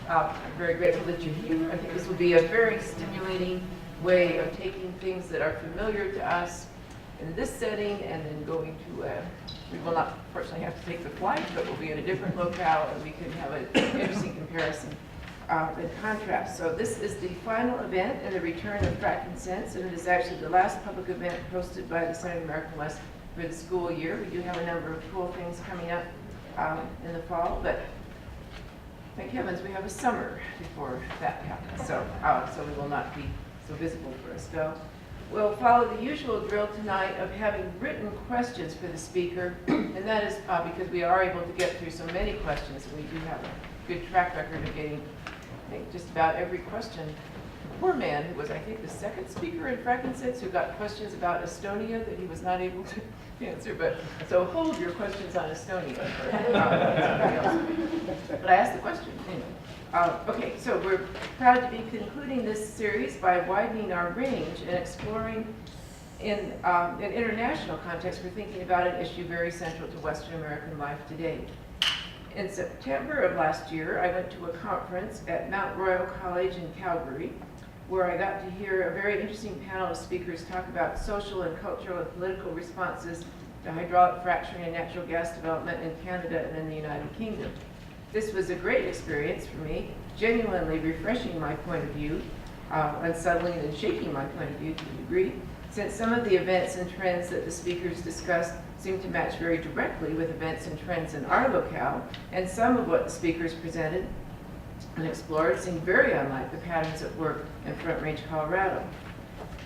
I'm very grateful that you're here. I think this will be a very stimulating way of taking things that are familiar to us in this setting and then going to we will not fortunately have to take the flight, but we'll be in a different locale and we can have an interesting comparison and contrast. So this is the final event in the return of FrackingSENSE, and it is actually the last public event hosted by the Center of the American West for the school year. We do have a number of cool things coming up in the fall, but thank heavens we have a summer before that happens. So, so we will not be so visible for us. So we'll follow the usual drill tonight of having written questions for the speaker, and that is because we are able to get through so many questions, and we do have a good track record of getting, I think, just about every question. The poor man who was, I think, the second speaker in FrackingSENSE who got questions about Estonia that he was not able to answer, but so hold your questions on Estonia for somebody else. But I asked the question anyway. Okay, so we're proud to be concluding this series by widening our range and exploring in an international context. We're thinking about an issue very central to Western American life today. In September of last year, I went to a conference at Mount Royal College in Calgary, where I got to hear a very interesting panel of speakers talk about social and cultural and political responses to hydraulic fracturing and natural gas development in Canada and in the United Kingdom. This was a great experience for me, genuinely refreshing my point of view, unsettling and shaking my point of view to a degree, since some of the events and trends that the speakers discussed seem to match very directly with events and trends in our locale, and some of what the speakers presented and explored seemed very unlike the patterns at work in Front Range, Colorado.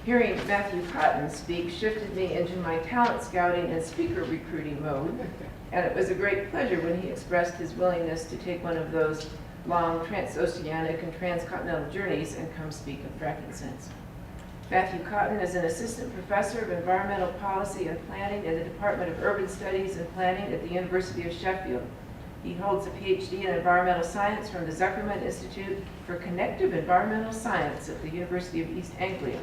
Hearing Matthew Cotton speak shifted me into my talent scouting and speaker recruiting mode, and it was a great pleasure when he expressed his willingness to take one of those long transoceanic and transcontinental journeys and come speak at FrackingSENSE. Matthew Cotton is an assistant professor of environmental policy and planning in the Department of Urban Studies and Planning at the University of Sheffield. He holds a PhD in environmental science from the Zuckerman Institute for Connective Environmental Science at the University of East Anglia.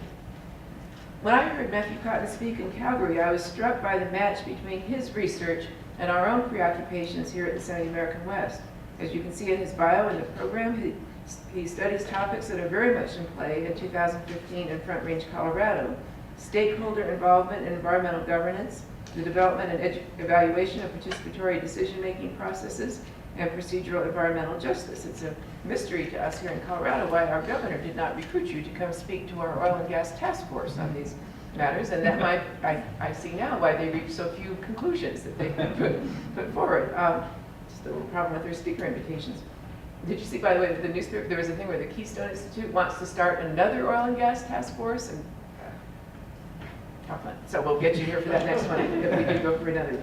When I heard Matthew Cotton speak in Calgary, I was struck by the match between his research and our own preoccupations here at the Center of the American West. As you can see in his bio in the program, he studies topics that are very much in play in 2015 in Front Range, Colorado: stakeholder involvement in environmental governance, the development and evaluation of participatory decision-making processes, and procedural environmental justice. It's a mystery to us here in Colorado why our governor did not recruit you to come speak to our oil and gas task force on these matters, and that might, I see now why they reached so few conclusions that they put forward. Just a little problem with their speaker invitations. Did you see, by the way, the newspaper, there was a thing where the Keystone Institute wants to start another oil and gas task force, and how fun. So we'll get you here for that next one if we do go for another.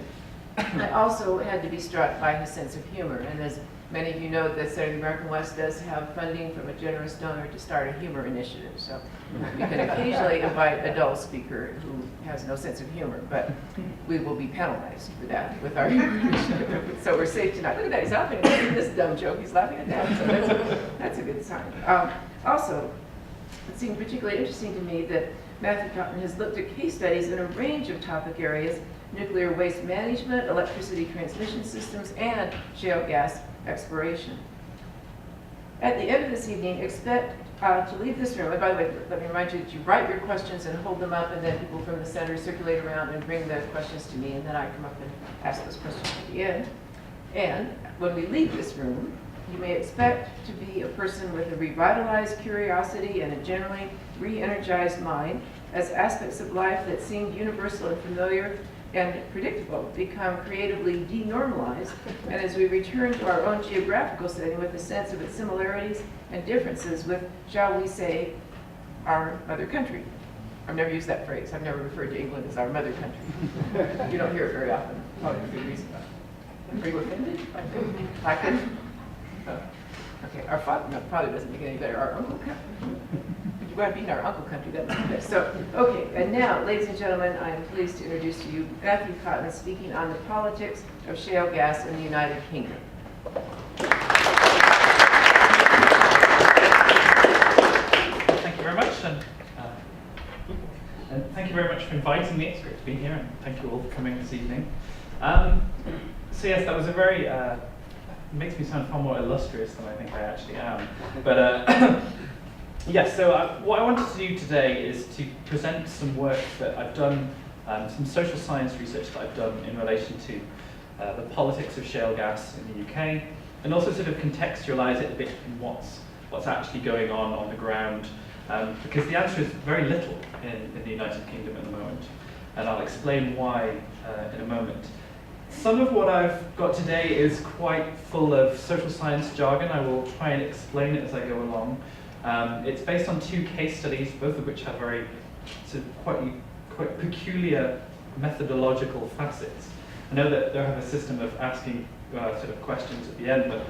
I also had to be struck by his sense of humor, and as many of you know, the Center of the American West does have funding from a generous donor to start a humor initiative. So we can occasionally invite a dull speaker who has no sense of humor, but we will be penalized for that with our humor initiative. So we're safe tonight. Look at that, he's laughing at this dumb joke. He's laughing at that, so that's a good sign. Also, it seemed particularly interesting to me that Matthew Cotton has looked at case studies in a range of topic areas: nuclear waste management, electricity transmission systems, and shale gas exploration. At the end of this evening, expect to leave this room. And by the way, let me remind you that you write your questions and hold them up, and then people from the center circulate around and bring the questions to me, and then I come up and ask those questions at the end. And when we leave this room, you may expect to be a person with a revitalized curiosity and a generally re-energized mind, as aspects of life that seemed universal and familiar and predictable become creatively denormalized, and as we return to our own geographical setting with a sense of its similarities and differences with, shall we say, our mother country. I've never used that phrase. I've never referred to England as our mother country. You don't hear it very often, probably for good reason. Are you offended? I couldn't? Oh. Okay, our father, no, probably doesn't make it any better. Our uncle country. We're going to be in our uncle country, that's okay. So, okay, and now, ladies and gentlemen, I am pleased to introduce to you Matthew Cotton speaking on the politics of shale gas in the United Kingdom. Thank you very much, and thank you very much for inviting me. It's great to be here, and thank you all for coming this evening. So yes, that was a very makes me sound far more illustrious than I think I actually am. But yes, so what I wanted to do today is to present some work that I've done, some social science research that I've done in relation to the politics of shale gas in the UK, and also sort of contextualize it a bit in what's actually going on the ground, because the answer is very little in the United Kingdom at the moment, and I'll explain why in a moment. Some of what I've got today is quite full of social science jargon. I will try and explain it as I go along. It's based on 2 case studies, both of which have very sort of quite peculiar methodological facets. I know that they have a system of asking sort of questions at the end, but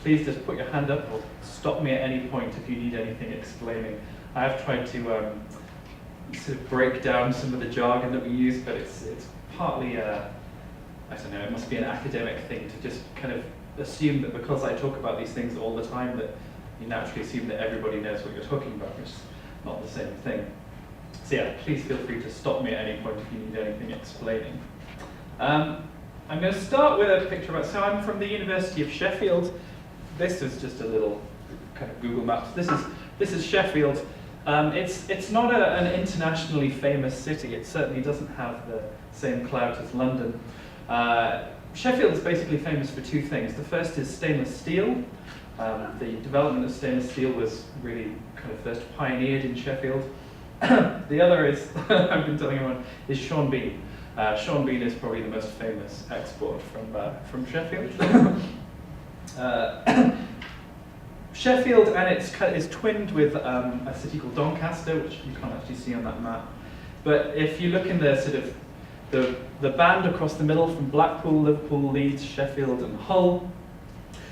please just put your hand up or stop me at any point if you need anything explaining. I have tried to sort of break down some of the jargon that we use, but it's partly, I don't know, it must be an academic thing to just kind of assume that because I talk about these things all the time that you naturally assume that everybody knows what you're talking about, which is not the same thing. So yeah, please feel free to stop me at any point if you need anything explaining. I'm going to start with a picture of, so I'm from the University of Sheffield. This is just a little kind of Google Maps. This is Sheffield. It's not an internationally famous city. It certainly doesn't have the same clout as London. Sheffield is basically famous for 2 things. The first is stainless steel. The development of stainless steel was really kind of first pioneered in Sheffield. The other is, I've been telling everyone, is Sean Bean. Sean Bean is probably the most famous export from Sheffield. Sheffield and it's twinned with a city called Doncaster, which you can't actually see on that map. But if you look in the sort of the band across the middle from Blackpool, Liverpool, Leeds, Sheffield, and Hull,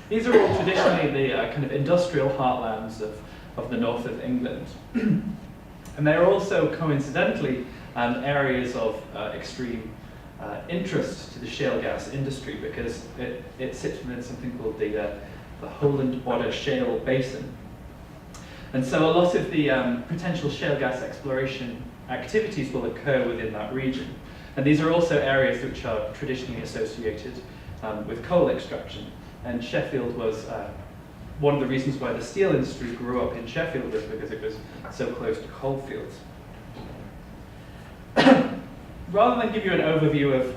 these are all traditionally the kind of industrial heartlands of the north of England. And they're also coincidentally areas of extreme interest to the shale gas industry, because it sits within something called the Holland Bodder Shale Basin. And so a lot of the potential shale gas exploration activities will occur within that region. And these are also areas which are traditionally associated with coal extraction. And Sheffield was one of the reasons why the steel industry grew up in Sheffield, was because it was so close to coal fields. Rather than give you an overview of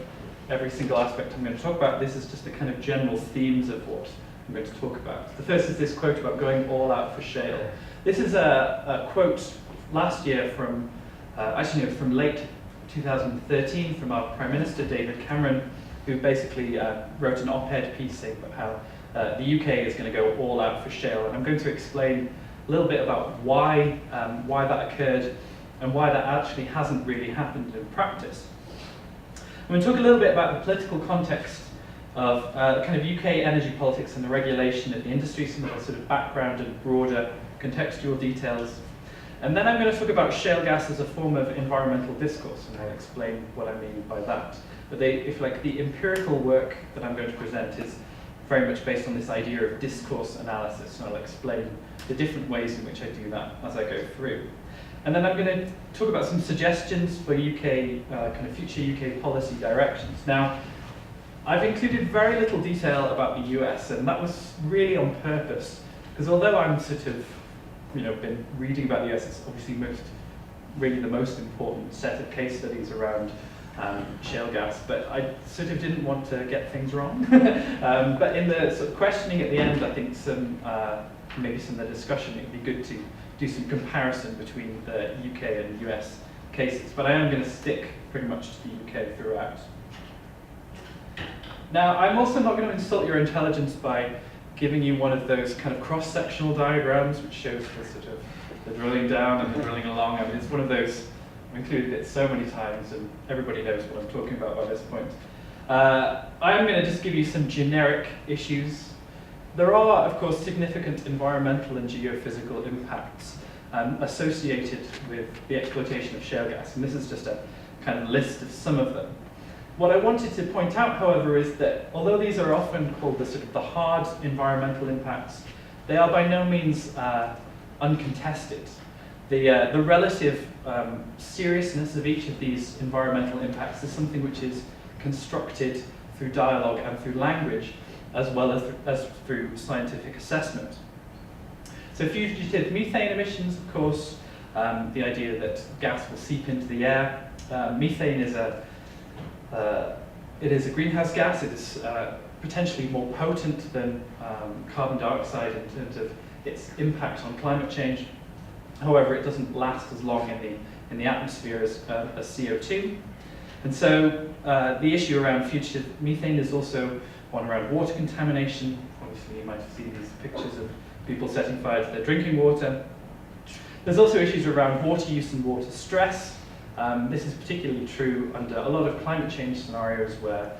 every single aspect I'm going to talk about, this is just the kind of general themes of what I'm going to talk about. The first is this quote about going all out for shale. This is a quote last year from, actually no, from late 2013 from our Prime Minister, David Cameron, who basically wrote an op-ed piece saying about how the UK is going to go all out for shale. And I'm going to explain a little bit about why that occurred and why that actually hasn't really happened in practice. I'm going to talk a little bit about the political context of the kind of UK energy politics and the regulation of the industry, some of the sort of background and broader contextual details. And then I'm going to talk about shale gas as a form of environmental discourse, and I'll explain what I mean by that. But if like the empirical work that I'm going to present is very much based on this idea of discourse analysis, and I'll explain the different ways in which I do that as I go through. And then I'm going to talk about some suggestions for UK, kind of future UK policy directions. Now, I've included very little detail about the US, and that was really on purpose, because although I'm sort of, been reading about the US, it's obviously really the most important set of case studies around shale gas, but I sort of didn't want to get things wrong. But in the sort of questioning at the end, I think maybe some of the discussion, it would be good to do some comparison between the UK and US cases, but I am going to stick pretty much to the UK throughout. Now, I'm also not going to insult your intelligence by giving you one of those kind of cross-sectional diagrams which shows the sort of the drilling down and the drilling along. I mean, it's one of those, I've included it so many times and everybody knows what I'm talking about by this point. I am going to just give you some generic issues. There are, of course, significant environmental and geophysical impacts associated with the exploitation of shale gas, and this is just a kind of list of some of them. What I wanted to point out, however, is that although these are often called the hard environmental impacts, they are by no means uncontested. The relative seriousness of each of these environmental impacts is something which is constructed through dialogue and through language, as well as through scientific assessment. So fugitive methane emissions, of course, the idea that gas will seep into the air. Methane is it is a greenhouse gas. It is potentially more potent than carbon dioxide in terms of its impact on climate change. However, it doesn't last as long in the atmosphere as CO2. And so the issue around fugitive methane is also one around water contamination. Obviously, you might have seen these pictures of people setting fire to their drinking water. There's also issues around water use and water stress. This is particularly true under a lot of climate change scenarios where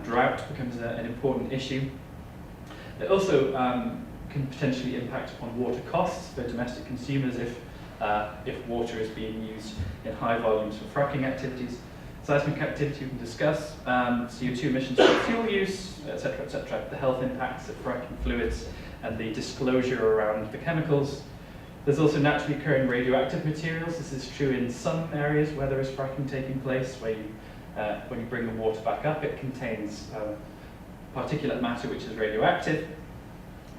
drought becomes an important issue. It also can potentially impact upon water costs for domestic consumers if water is being used in high volumes for fracking activities. Seismic activity we can discuss, CO2 emissions from fuel use, etc., the health impacts of fracking fluids and the disclosure around the chemicals. There's also naturally occurring radioactive materials. This is true in some areas where there is fracking taking place, where when you bring the water back up, it contains particulate matter which is radioactive.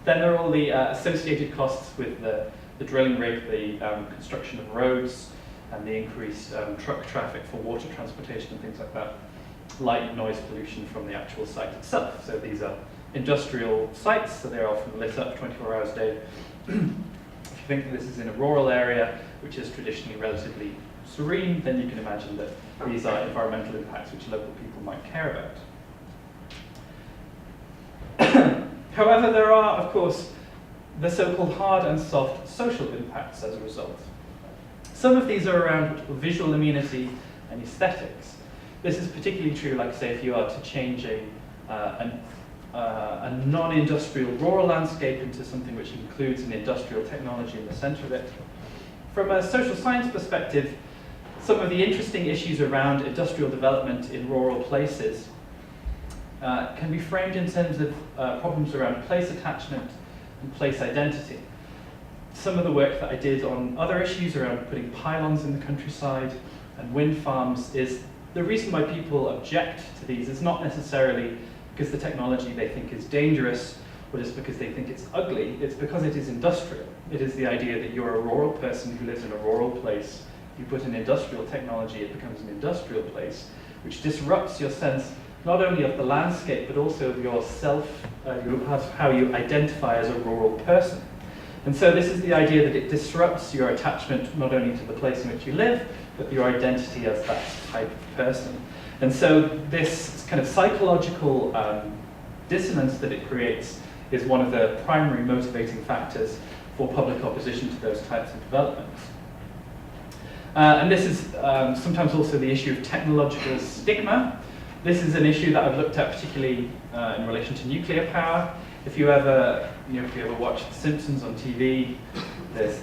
Then there are all the associated costs with the drilling rig, the construction of roads, and the increased truck traffic for water transportation and things like that. Light and noise pollution from the actual site itself. So these are industrial sites, so they're often lit up 24 hours a day. If you think that this is in a rural area, which is traditionally relatively serene, then you can imagine that these are environmental impacts which local people might care about. However, there are, of course, the so-called hard and soft social impacts as a result. Some of these are around visual amenity and aesthetics. This is particularly true, like say, if you are to change a non-industrial rural landscape into something which includes an industrial technology in the center of it. From a social science perspective, some of the interesting issues around industrial development in rural places can be framed in terms of problems around place attachment and place identity. Some of the work that I did on other issues around putting pylons in the countryside and wind farms is the reason why people object to these is not necessarily because the technology they think is dangerous or just because they think it's ugly. It's because it is industrial. It is the idea that you're a rural person who lives in a rural place. You put an industrial technology, it becomes an industrial place, which disrupts your sense not only of the landscape, but also of yourself, how you identify as a rural person. And so this is the idea that it disrupts your attachment not only to the place in which you live, but your identity as that type of person. And so this kind of psychological dissonance that it creates is one of the primary motivating factors for public opposition to those types of developments. And this is sometimes also the issue of technological stigma. This is an issue that I've looked at particularly in relation to nuclear power. If you ever watch The Simpsons on TV, there's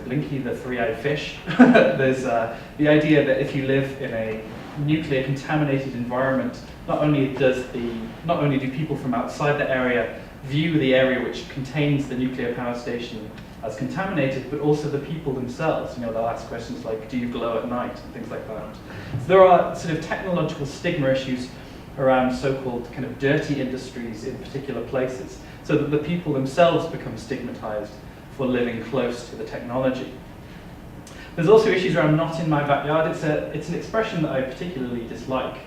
Blinky, the three-eyed fish. There's the idea that if you live in a nuclear contaminated environment, not only do people from outside the area view the area which contains the nuclear power station as contaminated, but also the people themselves. They'll ask questions like, do you glow at night, and things like that. So there are sort of technological stigma issues around so-called kind of dirty industries in particular places, so that the people themselves become stigmatized for living close to the technology. There's also issues around not in my backyard. It's an expression that I particularly dislike.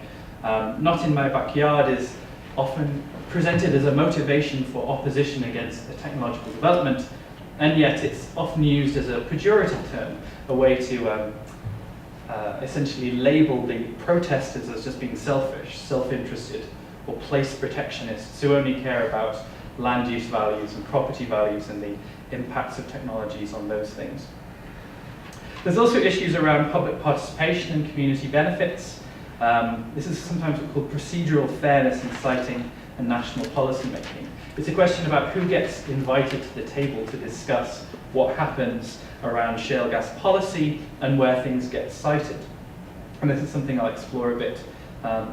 Not in my backyard is often presented as a motivation for opposition against a technological development, and yet it's often used as a pejorative term, a way to essentially label the protesters as just being selfish, self-interested, or place protectionists who only care about land use values and property values and the impacts of technologies on those things. There's also issues around public participation and community benefits. This is sometimes called procedural fairness in siting and national policy making. It's a question about who gets invited to the table to discuss what happens around shale gas policy and where things get cited. And this is something I'll explore a bit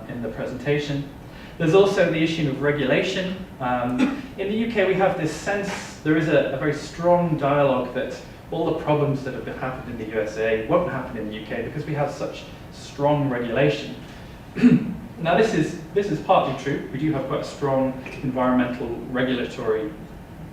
in the presentation. There's also the issue of regulation. In the UK, we have this sense, there is a very strong dialogue that all the problems that have happened in the USA won't happen in the UK because we have such strong regulation. Now this is partly true. We do have quite a strong environmental regulatory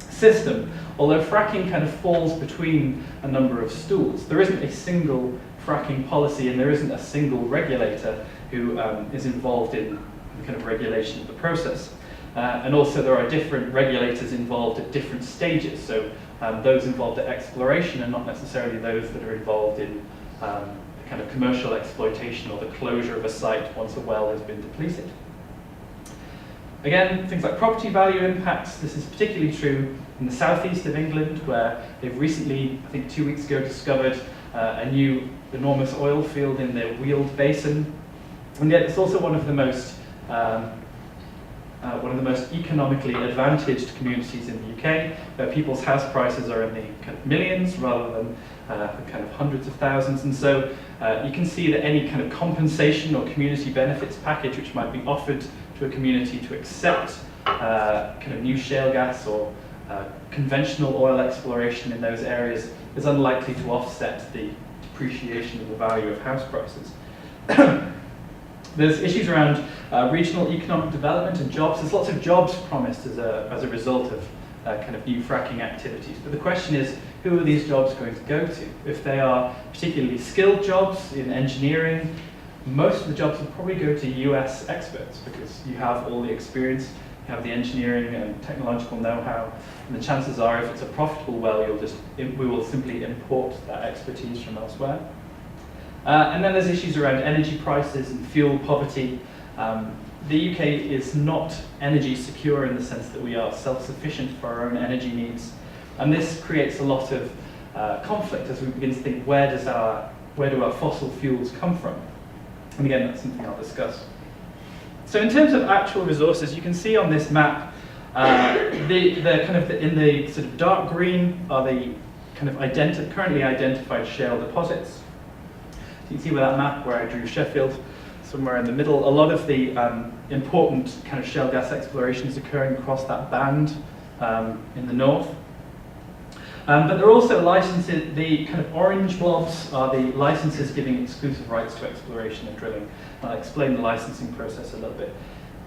system, although fracking kind of falls between a number of stools. There isn't a single fracking policy, and there isn't a single regulator who is involved in the kind of regulation of the process. And also there are different regulators involved at different stages. So those involved at exploration are not necessarily those that are involved in the kind of commercial exploitation or the closure of a site once a well has been depleted. Again, things like property value impacts. This is particularly true in the southeast of England, where they've recently, I think 2 weeks ago, discovered a new enormous oil field in the Weald Basin. And yet it's also one of the most economically advantaged communities in the UK, where people's house prices are in the kind of millions rather than the kind of hundreds of thousands. And so you can see that any kind of compensation or community benefits package which might be offered to a community to accept kind of new shale gas or conventional oil exploration in those areas is unlikely to offset the depreciation of the value of house prices. There's issues around regional economic development and jobs. There's lots of jobs promised as a result of kind of new fracking activities. But the question is, who are these jobs going to go to? If they are particularly skilled jobs in engineering, most of the jobs will probably go to US experts, because you have all the experience, you have the engineering and technological know-how, and the chances are if it's a profitable well, we will simply import that expertise from elsewhere. And then there's issues around energy prices and fuel poverty. The UK is not energy secure in the sense that we are self-sufficient for our own energy needs. And this creates a lot of conflict as we begin to think, where do our fossil fuels come from? And again, that's something I'll discuss. So in terms of actual resources, you can see on this map, in the sort of dark green are the kind of currently identified shale deposits. You can see with that map where I drew Sheffield, somewhere in the middle, a lot of the important kind of shale gas exploration is occurring across that band in the north. But there are also licenses, the kind of orange blobs are the licenses giving exclusive rights to exploration and drilling. I'll explain the licensing process a little bit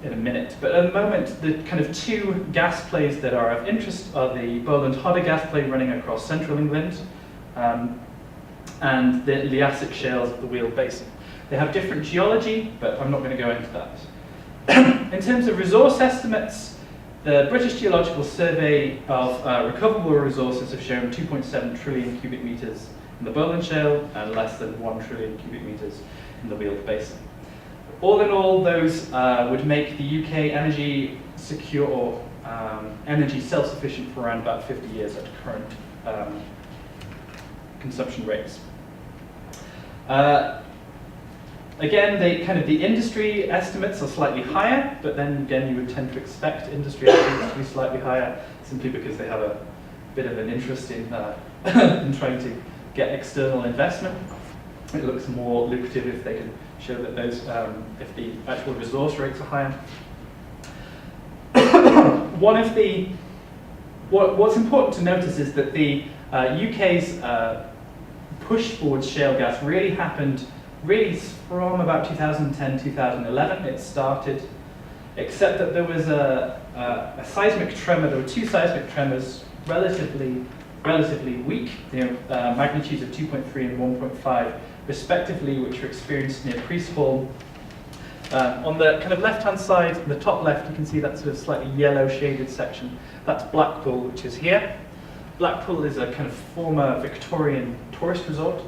in a minute. But at the moment, the kind of two gas plays that are of interest are the Bowland Hodder gas play running across central England, and the Liassic shales of the Weald Basin. They have different geology, but I'm not going to go into that. In terms of resource estimates, the British Geological Survey of recoverable resources have shown 2.7 trillion cubic meters in the Bowland Shale and less than 1 trillion cubic meters in the Weald Basin. All in all, those would make the UK energy secure or energy self-sufficient for around about 50 years at current consumption rates. Again, the industry estimates are slightly higher, but then again you would tend to expect industry estimates to be slightly higher simply because they have a bit of an interest in, in trying to get external investment. It looks more lucrative if they can show that those, if the actual resource rates are higher. What's important to notice is that the UK's push towards shale gas really happened from about 2010, 2011. It started, except that there was a seismic tremor. There were two seismic tremors, relatively weak, magnitudes of 2.3 and 1.5 respectively, which were experienced near Priest Hall. On the kind of left-hand side, the top left, you can see that sort of slightly yellow shaded section. That's Blackpool, which is here. Blackpool is a kind of former Victorian tourist resort.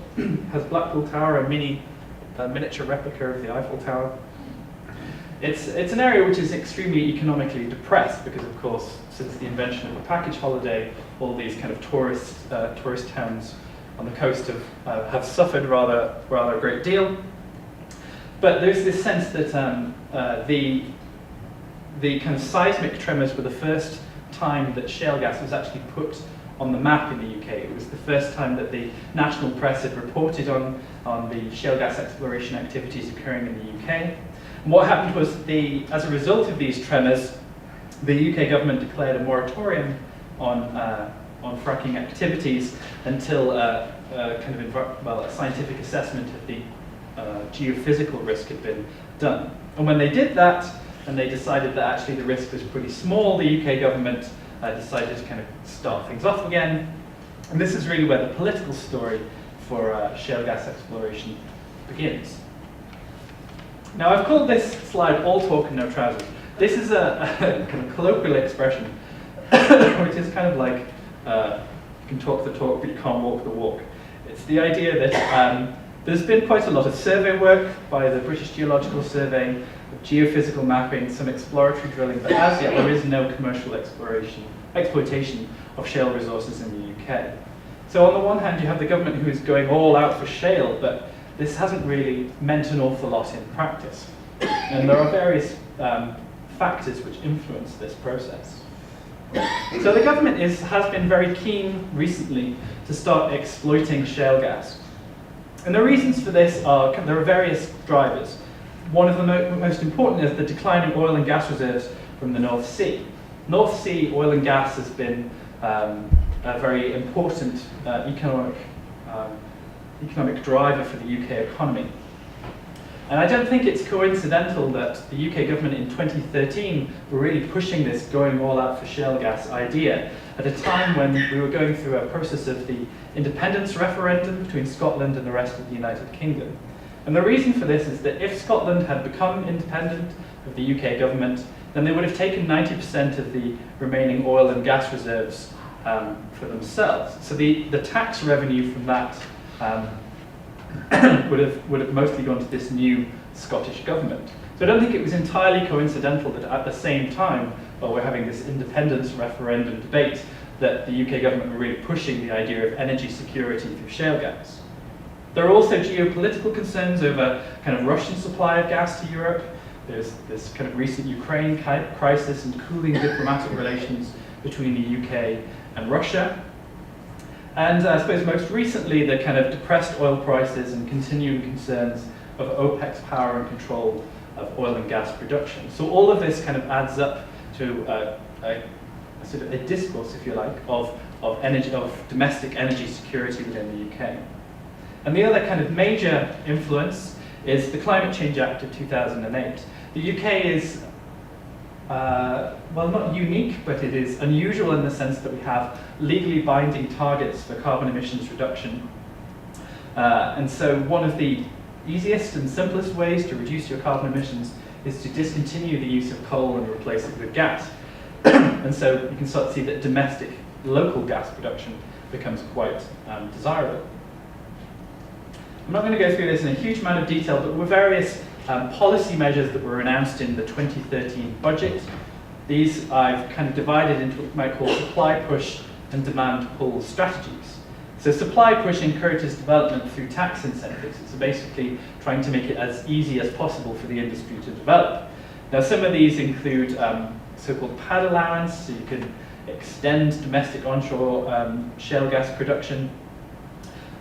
Has Blackpool Tower, a miniature replica of the Eiffel Tower. It's an area which is extremely economically depressed because, of course, since the invention of the package holiday, all these kind of tourist towns on the coast have suffered rather a great deal. But there's this sense that the kind of seismic tremors were the first time that shale gas was actually put on the map in the UK. It was the first time that the national press had reported on the shale gas exploration activities occurring in the UK. And what happened was, as a result of these tremors, the UK government declared a moratorium on fracking activities until a scientific assessment of the geophysical risk had been done. And when they did that, and they decided that actually the risk was pretty small, the UK government decided to kind of start things off again. And this is really where the political story for shale gas exploration begins. Now, I've called this slide "all talk and no trousers." This is a kind of colloquial expression, which is kind of like you can talk the talk, but you can't walk the walk. It's the idea that there's been quite a lot of survey work by the British Geological Survey, of geophysical mapping, some exploratory drilling, but as yet there is no commercial exploitation of shale resources in the UK. So on the one hand, you have the government who is going all out for shale, but this hasn't really meant an awful lot in practice. And there are various factors which influence this process. So the government has been very keen recently to start exploiting shale gas. And the reasons for this are, there are various drivers. One of the most important is the declining oil and gas reserves from the North Sea. North Sea oil and gas has been a very important economic driver for the UK economy. And I don't think it's coincidental that the UK government in 2013 were really pushing this going all out for shale gas idea at a time when we were going through a process of the independence referendum between Scotland and the rest of the United Kingdom. And the reason for this is that if Scotland had become independent of the UK government, then they would have taken 90% of the remaining oil and gas reserves for themselves. So the tax revenue from that would have mostly gone to this new Scottish government. So I don't think it was entirely coincidental that at the same time, while we're having this independence referendum debate, that the UK government were really pushing the idea of energy security through shale gas. There are also geopolitical concerns over kind of Russian supply of gas to Europe. There's this kind of recent Ukraine crisis and cooling diplomatic relations between the UK and Russia. And I suppose most recently, the kind of depressed oil prices and continuing concerns of OPEC's power and control of oil and gas production. So all of this kind of adds up to a sort of a discourse, if you like, of domestic energy security within the UK. And the other kind of major influence is the Climate Change Act of 2008. The UK is, well, not unique, but it is unusual in the sense that we have legally binding targets for carbon emissions reduction. And so one of the easiest and simplest ways to reduce your carbon emissions is to discontinue the use of coal and replace it with gas. And so you can start to see that domestic, local gas production becomes quite desirable. I'm not going to go through this in a huge amount of detail, but there were various policy measures that were announced in the 2013 budget. These I've kind of divided into what you might call supply push and demand pull strategies. So supply push encourages development through tax incentives. It's basically trying to make it as easy as possible for the industry to develop. Now some of these include so-called pad allowance, so you can extend domestic onshore shale gas production.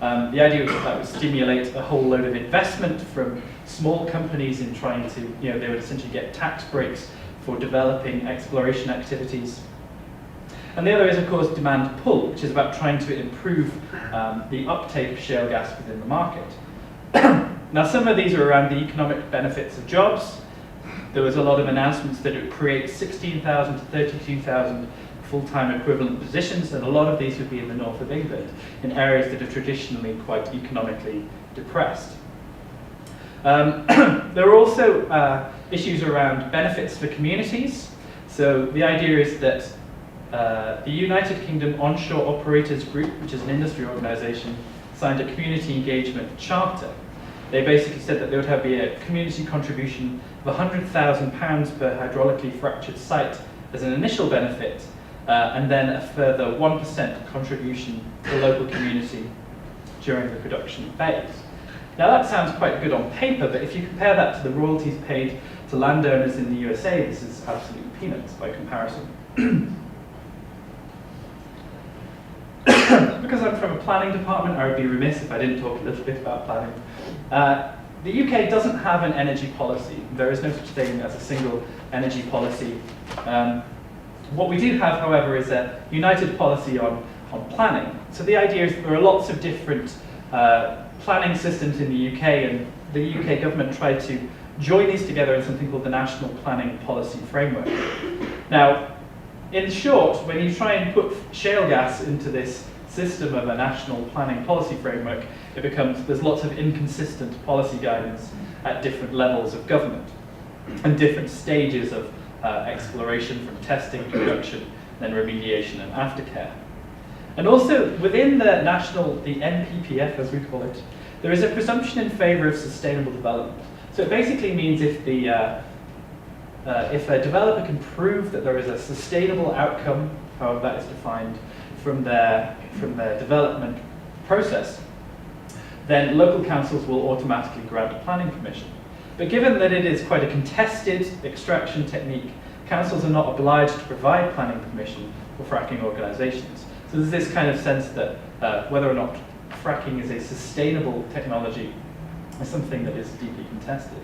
The idea was that would stimulate a whole load of investment from small companies in trying to, they would essentially get tax breaks for developing exploration activities. And the other is, of course, demand pull, which is about trying to improve the uptake of shale gas within the market. Now, some of these are around the economic benefits of jobs. There was a lot of announcements that it would create 16,000 to 32,000 full-time equivalent positions, and a lot of these would be in the north of England, in areas that are traditionally quite economically depressed. There are also issues around benefits for communities. So the idea is that the United Kingdom Onshore Operators Group, which is an industry organisation, signed a community engagement charter. They basically said that there would be a community contribution of £100,000 per hydraulically fractured site as an initial benefit, and then a further 1% contribution to the local community during the production phase. Now that sounds quite good on paper, but if you compare that to the royalties paid to landowners in the USA, this is absolutely peanuts by comparison. Because I'm from a planning department, I would be remiss if I didn't talk a little bit about planning. The UK doesn't have an energy policy. There is no such thing as a single energy policy. What we do have, however, is a united policy on planning. So the idea is that there are lots of different planning systems in the UK, and the UK government tried to join these together in something called the National Planning Policy Framework. Now, in short, when you try and put shale gas into this system of a national planning policy framework, there's lots of inconsistent policy guidance at different levels of government and different stages of exploration, from testing, production, then remediation and aftercare. And also within the NPPF, as we call it, there is a presumption in favor of sustainable development. So it basically means if a developer can prove that there is a sustainable outcome, however that is defined, from their development process, then local councils will automatically grant a planning permission. But given that it is quite a contested extraction technique, councils are not obliged to provide planning permission for fracking organisations. So there's this kind of sense that whether or not fracking is a sustainable technology is something that is deeply contested.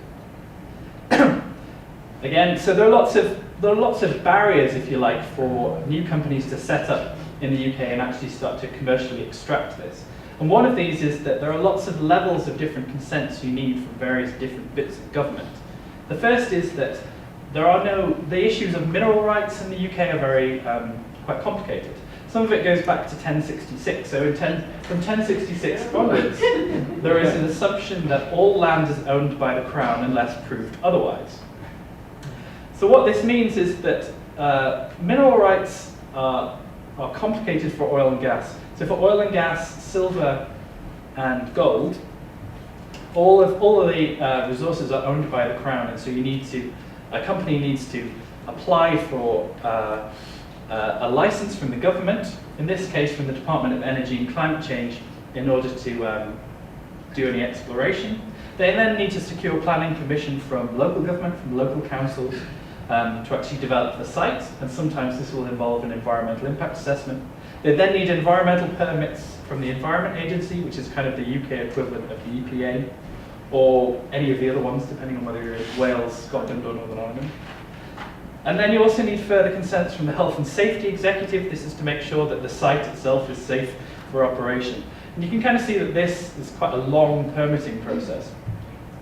Again, so there are lots of barriers, if you like, for new companies to set up in the UK and actually start to commercially extract this. And one of these is that there are lots of levels of different consents you need from various different bits of government. The first is that the issues of mineral rights in the UK are very quite complicated. Some of it goes back to 1066. So from 1066 onwards, there is an assumption that all land is owned by the Crown unless proved otherwise. So what this means is that mineral rights are complicated for oil and gas. So for oil and gas, silver and gold, all of the resources are owned by the Crown, and so a company needs to apply for a license from the government, in this case from the Department of Energy and Climate Change, in order to do any exploration. They then need to secure planning permission from local government, from local councils, to actually develop the site, and sometimes this will involve an environmental impact assessment. They then need environmental permits from the Environment Agency, which is kind of the UK equivalent of the EPA, or any of the other ones, depending on whether you're in Wales, Scotland, or Northern Ireland. And then you also need further consents from the Health and Safety Executive. This is to make sure that the site itself is safe for operation. And you can kind of see that this is quite a long permitting process.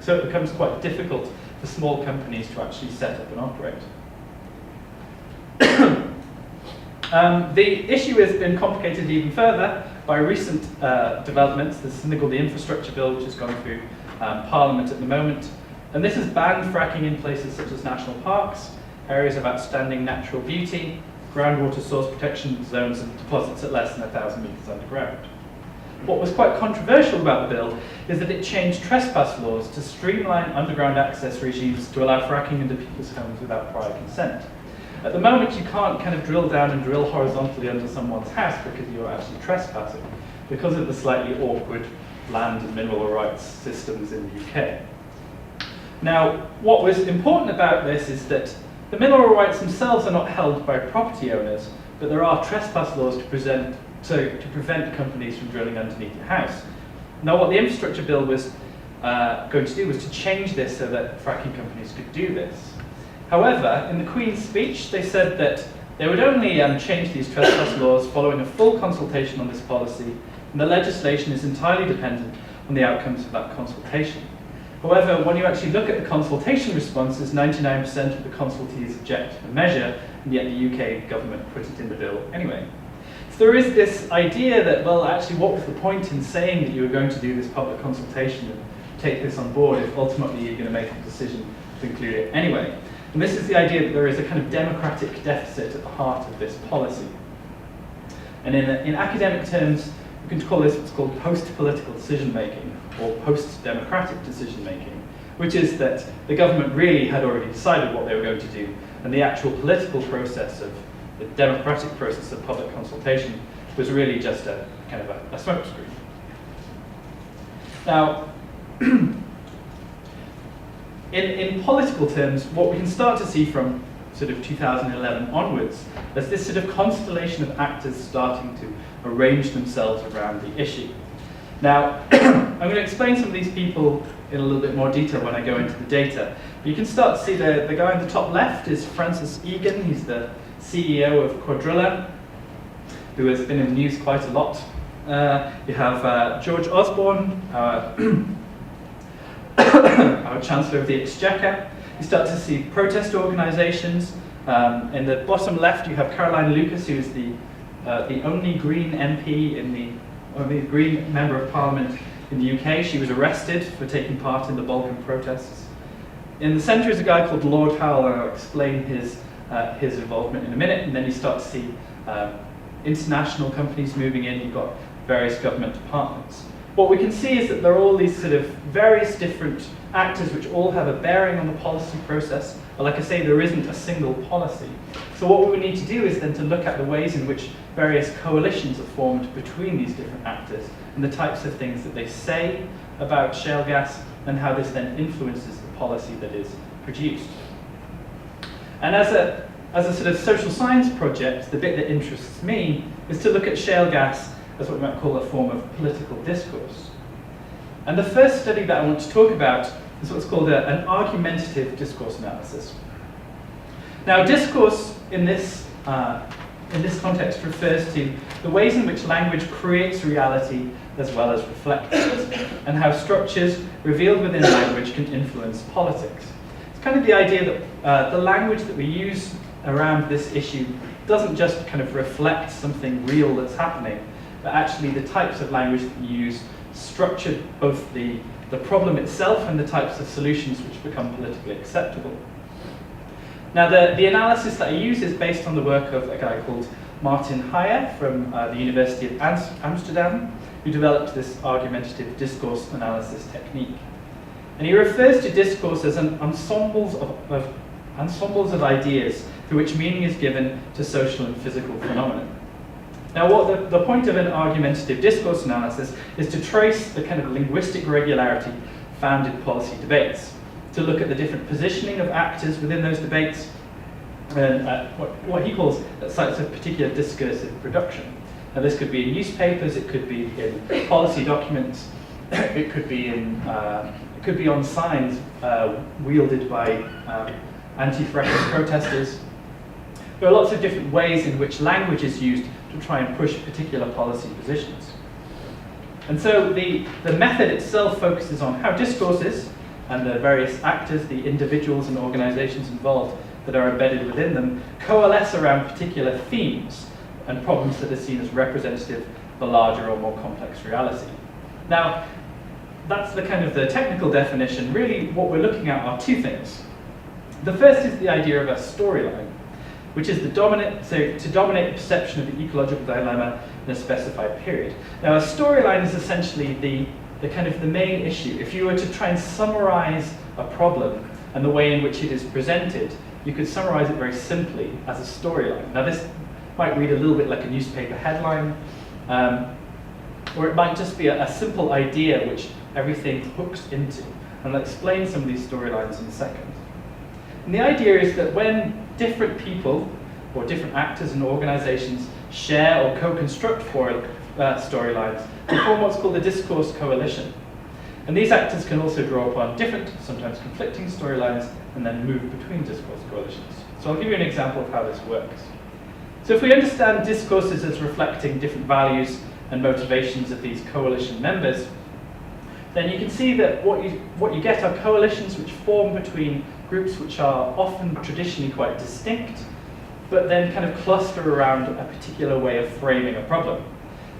So it becomes quite difficult for small companies to actually set up and operate. The issue has been complicated even further by recent developments. There's something called the Infrastructure Bill, which is going through Parliament at the moment. And this has banned fracking in places such as national parks, areas of outstanding natural beauty, groundwater source protection zones, and deposits at less than 1,000 metres underground. What was quite controversial about the bill is that it changed trespass laws to streamline underground access regimes to allow fracking into people's homes without prior consent. At the moment, you can't kind of drill down and drill horizontally under someone's house because you're actually trespassing, because of the slightly awkward land and mineral rights systems in the UK. Now, what was important about this is that the mineral rights themselves are not held by property owners, but there are trespass laws to prevent companies from drilling underneath your house. Now, what the infrastructure bill was going to do was to change this so that fracking companies could do this. However, in the Queen's speech, they said that they would only change these trespass laws following a full consultation on this policy, and the legislation is entirely dependent on the outcomes of that consultation. However, when you actually look at the consultation responses, 99% of the consultees object to the measure, and yet the UK government put it in the bill anyway. So there is this idea that, well, actually, what was the point in saying that you were going to do this public consultation and take this on board if ultimately you're going to make a decision to include it anyway? And this is the idea that there is a kind of democratic deficit at the heart of this policy. And in academic terms, we can call this what's called post-political decision-making, or post-democratic decision-making, which is that the government really had already decided what they were going to do, and the actual political process of the democratic process of public consultation was really just a kind of a smokescreen. Now, in political terms, what we can start to see from sort of 2011 onwards is this sort of constellation of actors starting to arrange themselves around the issue. Now, I'm going to explain some of these people in a little bit more detail when I go into the data. But you can start to see the guy on the top left is Francis Egan. He's the CEO of Quadrilla, who has been in the news quite a lot. You have George Osborne, our our Chancellor of the Exchequer. You start to see protest organisations. In the bottom left, you have Caroline Lucas, who is the only Green MP only Green Member of Parliament in the UK. She was arrested for taking part in the Balkan protests. In the centre is a guy called Lord Howell, and I'll explain his involvement in a minute. And then you start to see international companies moving in. You've got various government departments. What we can see is that there are all these sort of various different actors which all have a bearing on the policy process. But like I say, there isn't a single policy. So what we would need to do is then to look at the ways in which various coalitions are formed between these different actors and the types of things that they say about shale gas and how this then influences the policy that is produced. And as a sort of social science project, the bit that interests me is to look at shale gas as what we might call a form of political discourse. And the first study that I want to talk about is what's called an argumentative discourse analysis. Now, discourse in this context refers to the ways in which language creates reality as well as reflects it, and how structures revealed within language can influence politics. It's kind of the idea that the language that we use around this issue doesn't just kind of reflect something real that's happening, but actually the types of language that you use structure both the problem itself and the types of solutions which become politically acceptable. Now, the analysis that I use is based on the work of a guy called Martin Heyer from the University of Amsterdam, who developed this argumentative discourse analysis technique. And he refers to discourse as an ensembles of ideas through which meaning is given to social and physical phenomena. Now, what the point of an argumentative discourse analysis is to trace the kind of linguistic regularity found in policy debates, to look at the different positioning of actors within those debates, and what he calls sites of particular discursive production. Now, this could be in newspapers, it could be in policy documents, it could be on signs wielded by anti-fracking protesters. There are lots of different ways in which language is used to try and push particular policy positions. And so the method itself focuses on how discourses and the various actors, the individuals and organizations involved that are embedded within them, coalesce around particular themes and problems that are seen as representative of a larger or more complex reality. Now, that's the kind of the technical definition. Really, what we're looking at are two things. The first is the idea of a storyline, which is to dominate the perception of the ecological dilemma in a specified period. Now, a storyline is essentially the kind of the main issue. If you were to try and summarize a problem and the way in which it is presented, you could summarize it very simply as a storyline. Now, this might read a little bit like a newspaper headline, or it might just be a simple idea which everything hooks into. And I'll explain some of these storylines in a second. And the idea is that when different people or different actors and organizations share or co-construct storylines, they form what's called a discourse coalition. And these actors can also draw upon different, sometimes conflicting storylines and then move between discourse coalitions. So I'll give you an example of how this works. So if we understand discourses as reflecting different values and motivations of these coalition members, then you can see that what you get are coalitions which form between groups which are often traditionally quite distinct, but then kind of cluster around a particular way of framing a problem.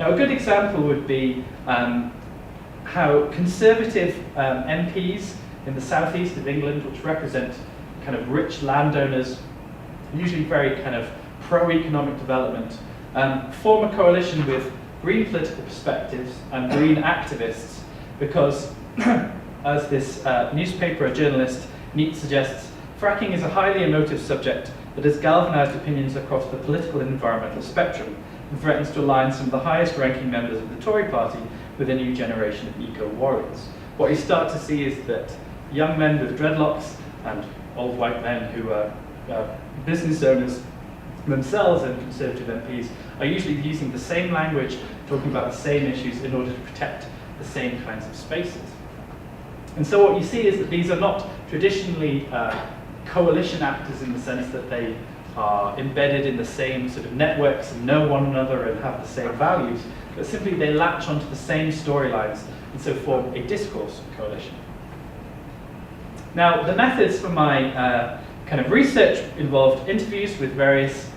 Now, a good example would be how conservative MPs in the southeast of England, which represent kind of rich landowners, usually very kind of pro-economic development, form a coalition with green political perspectives and green activists, because as this newspaper journalist Neat suggests, fracking is a highly emotive subject that has galvanized opinions across the political and environmental spectrum and threatens to align some of the highest ranking members of the Tory party with a new generation of eco-warriors. What you start to see is that young men with dreadlocks and old white men who are business owners themselves and Conservative MPs are usually using the same language, talking about the same issues in order to protect the same kinds of spaces. And so what you see is that these are not traditionally coalition actors in the sense that they are embedded in the same sort of networks and know one another and have the same values, but simply they latch onto the same storylines and so form a discourse coalition. Now, the methods for my kind of research involved interviews with various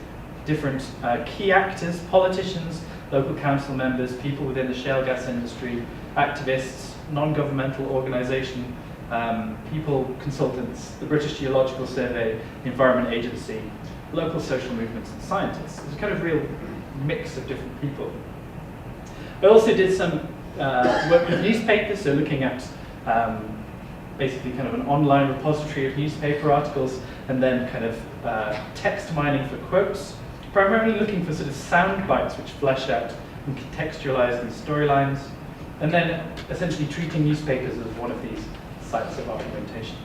different key actors, politicians, local council members, people within the shale gas industry, activists, non-governmental organisation, people, consultants, the British Geological Survey, the Environment Agency, local social movements and scientists. It's a kind of real mix of different people. I also did some work with newspapers, so looking at basically kind of an online repository of newspaper articles, and then kind of text mining for quotes, primarily looking for sort of sound bites which flesh out and contextualize these storylines, and then essentially treating newspapers as one of these sites of argumentation.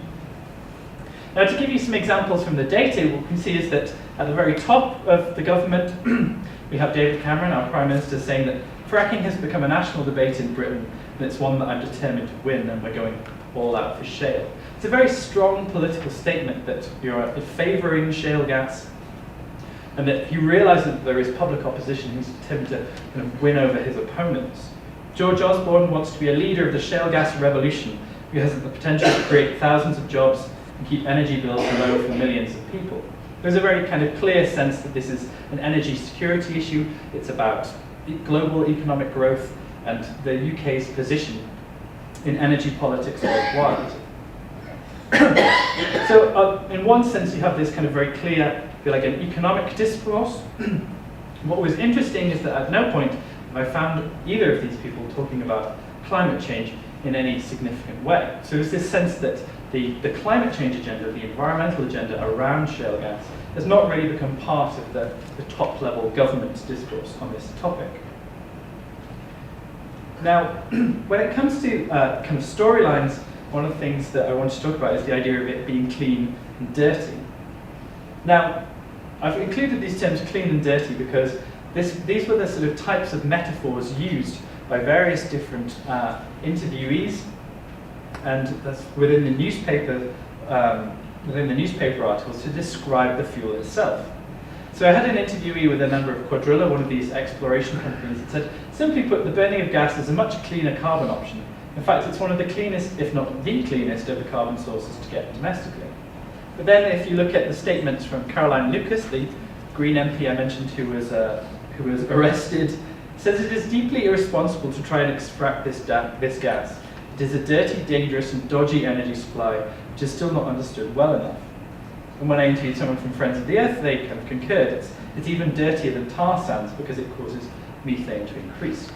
Now, to give you some examples from the data, what we can see is that at the very top of the government, we have David Cameron, our Prime Minister, saying that fracking has become a national debate in Britain, and it's one that I'm determined to win, and we're going all out for shale. It's a very strong political statement that you're favouring shale gas, and that he realises that there is public opposition. He's determined to kind of win over his opponents. George Osborne wants to be a leader of the shale gas revolution, who has the potential to create thousands of jobs and keep energy bills low for millions of people. There's a very kind of clear sense that this is an energy security issue. It's about global economic growth and the UK's position in energy politics worldwide. So in one sense, you have this kind of very clear, if you like, an economic discourse. What was interesting is that at no point have I found either of these people talking about climate change in any significant way. So there's this sense that the climate change agenda, the environmental agenda around shale gas, has not really become part of the top level government discourse on this topic. Now, when it comes to kind of storylines, one of the things that I want to talk about is the idea of it being clean and dirty. Now, I've included these terms clean and dirty because these were the sort of types of metaphors used by various different interviewees, and that's within the newspaper articles to describe the fuel itself. So I had an interviewee with a member of Quadrilla, one of these exploration companies, that said, simply put, the burning of gas is a much cleaner carbon option. In fact, it's one of the cleanest, if not the cleanest, of the carbon sources to get domestically. But then if you look at the statements from Caroline Lucas, the Green MP I mentioned who was arrested, says it is deeply irresponsible to try and extract this gas. It is a dirty, dangerous and dodgy energy supply which is still not understood well enough. And when I interviewed someone from Friends of the Earth, they kind of concurred. It's even dirtier than tar sands because it causes methane to increase.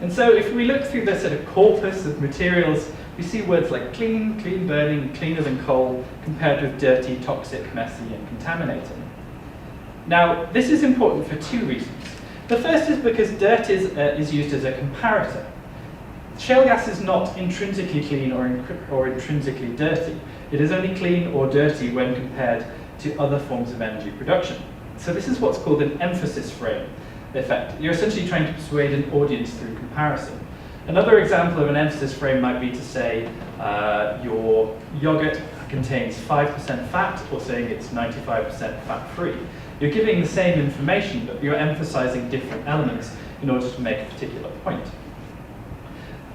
And so if we look through the sort of corpus of materials, we see words like clean, clean burning, cleaner than coal, compared with dirty, toxic, messy and contaminating. Now, this is important for two reasons. The first is because dirt is used as a comparator. Shale gas is not intrinsically clean or intrinsically dirty. It is only clean or dirty when compared to other forms of energy production. So this is what's called an emphasis frame effect. You're essentially trying to persuade an audience through comparison. Another example of an emphasis frame might be to say your yogurt contains 5% fat, or saying it's 95% fat-free. You're giving the same information, but you're emphasizing different elements in order to make a particular point.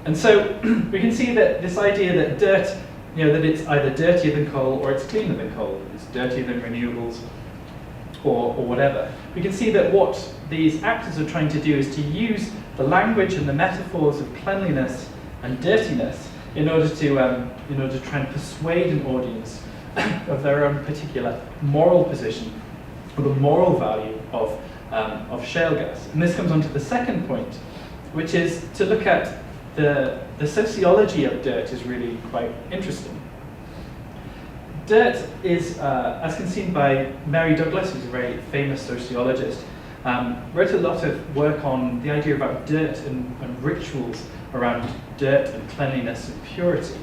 And so we can see that this idea that dirt, that it's either dirtier than coal or it's cleaner than coal, it's dirtier than renewables or whatever. We can see that what these actors are trying to do is to use the language and the metaphors of cleanliness and dirtiness in order to try and persuade an audience of their own particular moral position or the moral value of shale gas. And this comes on to the second point, which is to look at the sociology of dirt is really quite interesting. Dirt is, as seen by Mary Douglas, who's a very famous sociologist, wrote a lot of work on the idea about dirt and rituals around dirt and cleanliness and purity.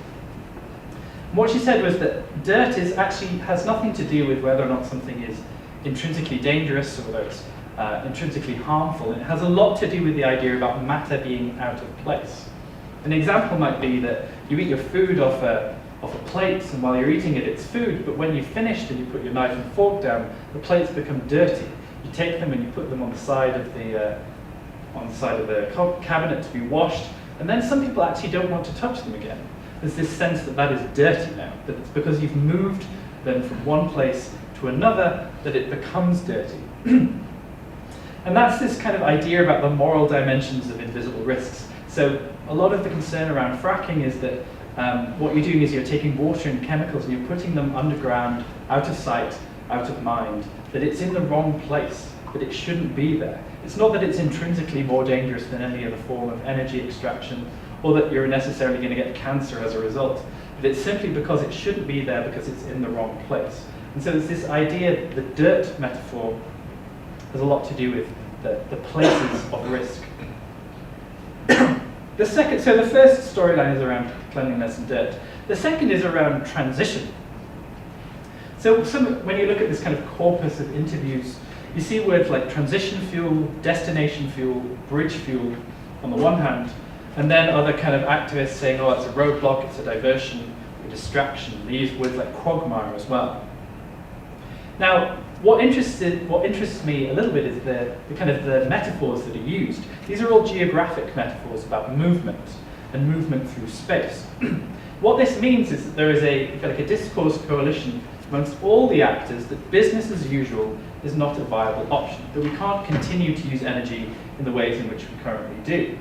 And what she said was that dirt has nothing to do with whether or not something is intrinsically dangerous or whether it's intrinsically harmful. It has a lot to do with the idea about matter being out of place. An example might be that you eat your food off a plate, and while you're eating it, it's food, but when you've finished and you put your knife and fork down, the plates become dirty. You take them and you put them on the side of the cabinet to be washed, and then some people actually don't want to touch them again. there's this sense that that is dirty now, that it's because you've moved them from one place to another that it becomes dirty. And that's this kind of idea about the moral dimensions of invisible risks. So a lot of the concern around fracking is that what you're doing is you're taking water and chemicals and you're putting them underground, out of sight, out of mind, that it's in the wrong place, that it shouldn't be there. It's not that it's intrinsically more dangerous than any other form of energy extraction, or that you're necessarily going to get cancer as a result, but it's simply because it shouldn't be there because it's in the wrong place. And so there's this idea, the dirt metaphor has a lot to do with the places of risk. So the first storyline is around cleanliness and dirt. The second is around transition. So when you look at this kind of corpus of interviews, you see words like transition fuel, destination fuel, bridge fuel on the one hand, and then other kind of activists saying, oh, it's a roadblock, it's a diversion, a distraction. They use words like quagmire as well. Now, what interests me a little bit is the kind of the metaphors that are used. These are all geographic metaphors about movement and movement through space. What this means is that there is a discourse coalition amongst all the actors that business as usual is not a viable option, that we can't continue to use energy in the ways in which we currently do.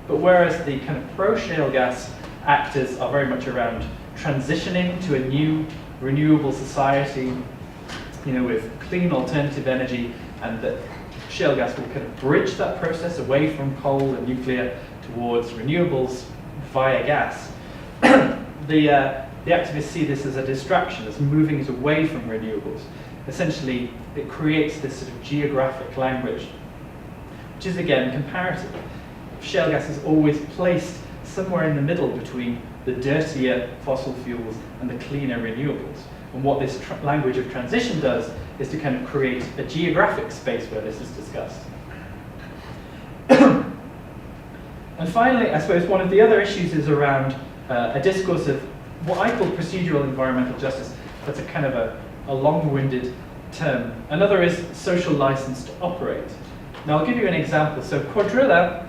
But whereas the kind of pro-shale gas actors are very much around transitioning to a new renewable society, with clean alternative energy, and that shale gas will kind of bridge that process away from coal and nuclear towards renewables via gas. The activists see this as a distraction, as moving it away from renewables. Essentially, it creates this sort of geographic language, which is again comparative. Shale gas is always placed somewhere in the middle between the dirtier fossil fuels and the cleaner renewables. And what this language of transition does is to kind of create a geographic space where this is discussed. And finally, I suppose one of the other issues is around a discourse of what I call procedural environmental justice. That's a kind of a long-winded term. Another is social license to operate. Now I'll give you an example. So Quadrilla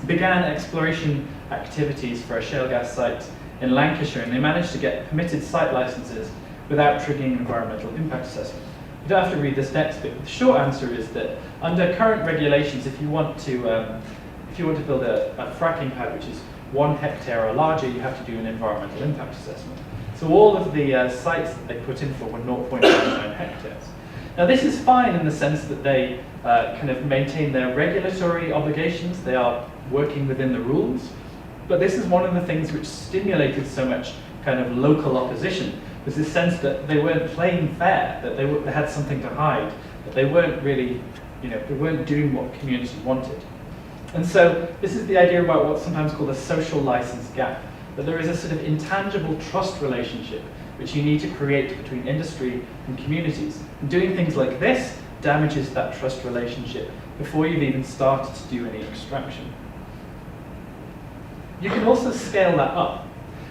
began exploration activities for a shale gas site in Lancashire, and they managed to get permitted site licenses without triggering an environmental impact assessment. You don't have to read this next bit. The short answer is that under current regulations, if you want to build a fracking pad which is 1 hectare or larger, you have to do an environmental impact assessment. So all of the sites that they put in for were 0.99 hectares. Now this is fine in the sense that they kind of maintain their regulatory obligations. They are working within the rules. But this is one of the things which stimulated so much kind of local opposition. Was this sense that they weren't playing fair, that they had something to hide, that they weren't really, they weren't doing what the community wanted. And so this is the idea about what's sometimes called a social license gap, that there is a sort of intangible trust relationship which you need to create between industry and communities. And doing things like this damages that trust relationship before you've even started to do any extraction. You can also scale that up.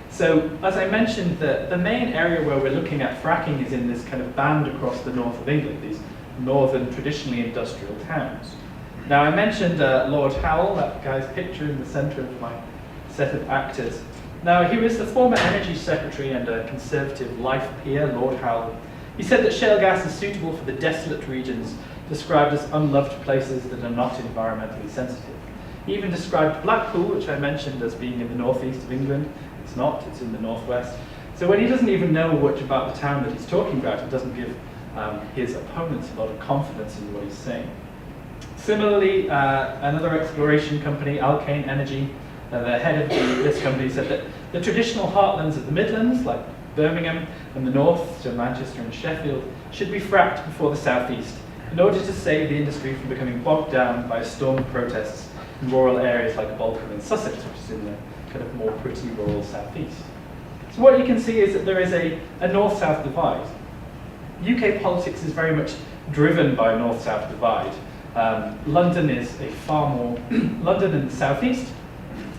So, as I mentioned, the main area where we're looking at fracking is in this kind of band across the north of England, these northern, traditionally industrial towns. Now, I mentioned Lord Howell, that guy's picture in the centre of my set of actors. Now, he was the former Energy Secretary and a Conservative life peer, Lord Howell. He said that shale gas is suitable for the desolate regions described as unloved places that are not environmentally sensitive. He even described Blackpool, which I mentioned, as being in the northeast of England. It's not, it's in the northwest. So when he doesn't even know much about the town that he's talking about, it doesn't give his opponents a lot of confidence in what he's saying. Similarly, another exploration company, Alkane Energy, the head of this company said that the traditional heartlands of the Midlands, like Birmingham and the north, so Manchester and Sheffield, should be fracked before the southeast in order to save the industry from becoming bogged down by a storm of protests in rural areas like Bolton and Sussex, which is in the kind of more pretty rural southeast. So what you can see is that there is a north-south divide. UK politics is very much driven by a north-south divide. London is a far more, London and the southeast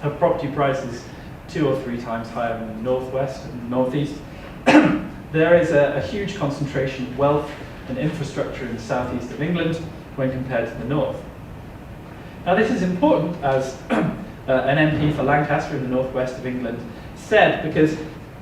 have property prices 2 or 3 times higher than the northwest and northeast. There is a huge concentration of wealth and infrastructure in the southeast of England when compared to the north. Now this is important as an MP for Lancaster in the northwest of England said, because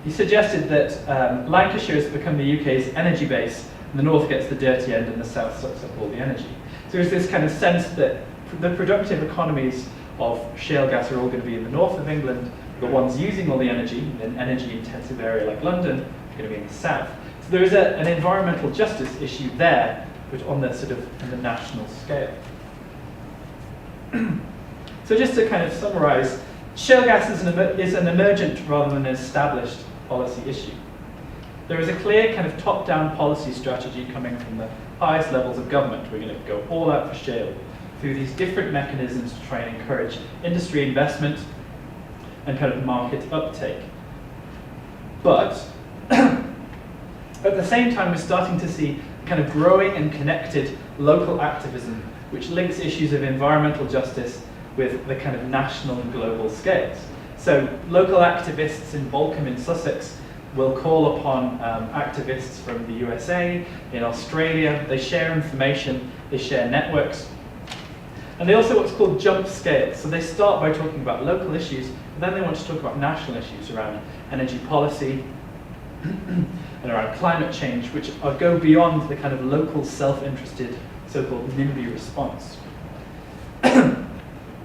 he suggested that Lancashire has become the UK's energy base, and the north gets the dirty end and the south sucks up all the energy. So there's this kind of sense that the productive economies of shale gas are all going to be in the north of England. The ones using all the energy in an energy-intensive area like London are going to be in the south. So there is an environmental justice issue there, but on the sort of on the national scale. So just to kind of summarise, shale gas is an emergent rather than an established policy issue. There is a clear kind of top-down policy strategy coming from the highest levels of government. We're going to go all out for shale through these different mechanisms to try and encourage industry investment and kind of market uptake. But at the same time, we're starting to see kind of growing and connected local activism, which links issues of environmental justice with the kind of national and global scales. So local activists in Bolcombe in Sussex will call upon activists from the USA, in Australia. They share information, they share networks. And they also what's called jump scales. So they start by talking about local issues, but then they want to talk about national issues around energy policy and around climate change, which go beyond the kind of local self-interested so-called NIMBY response.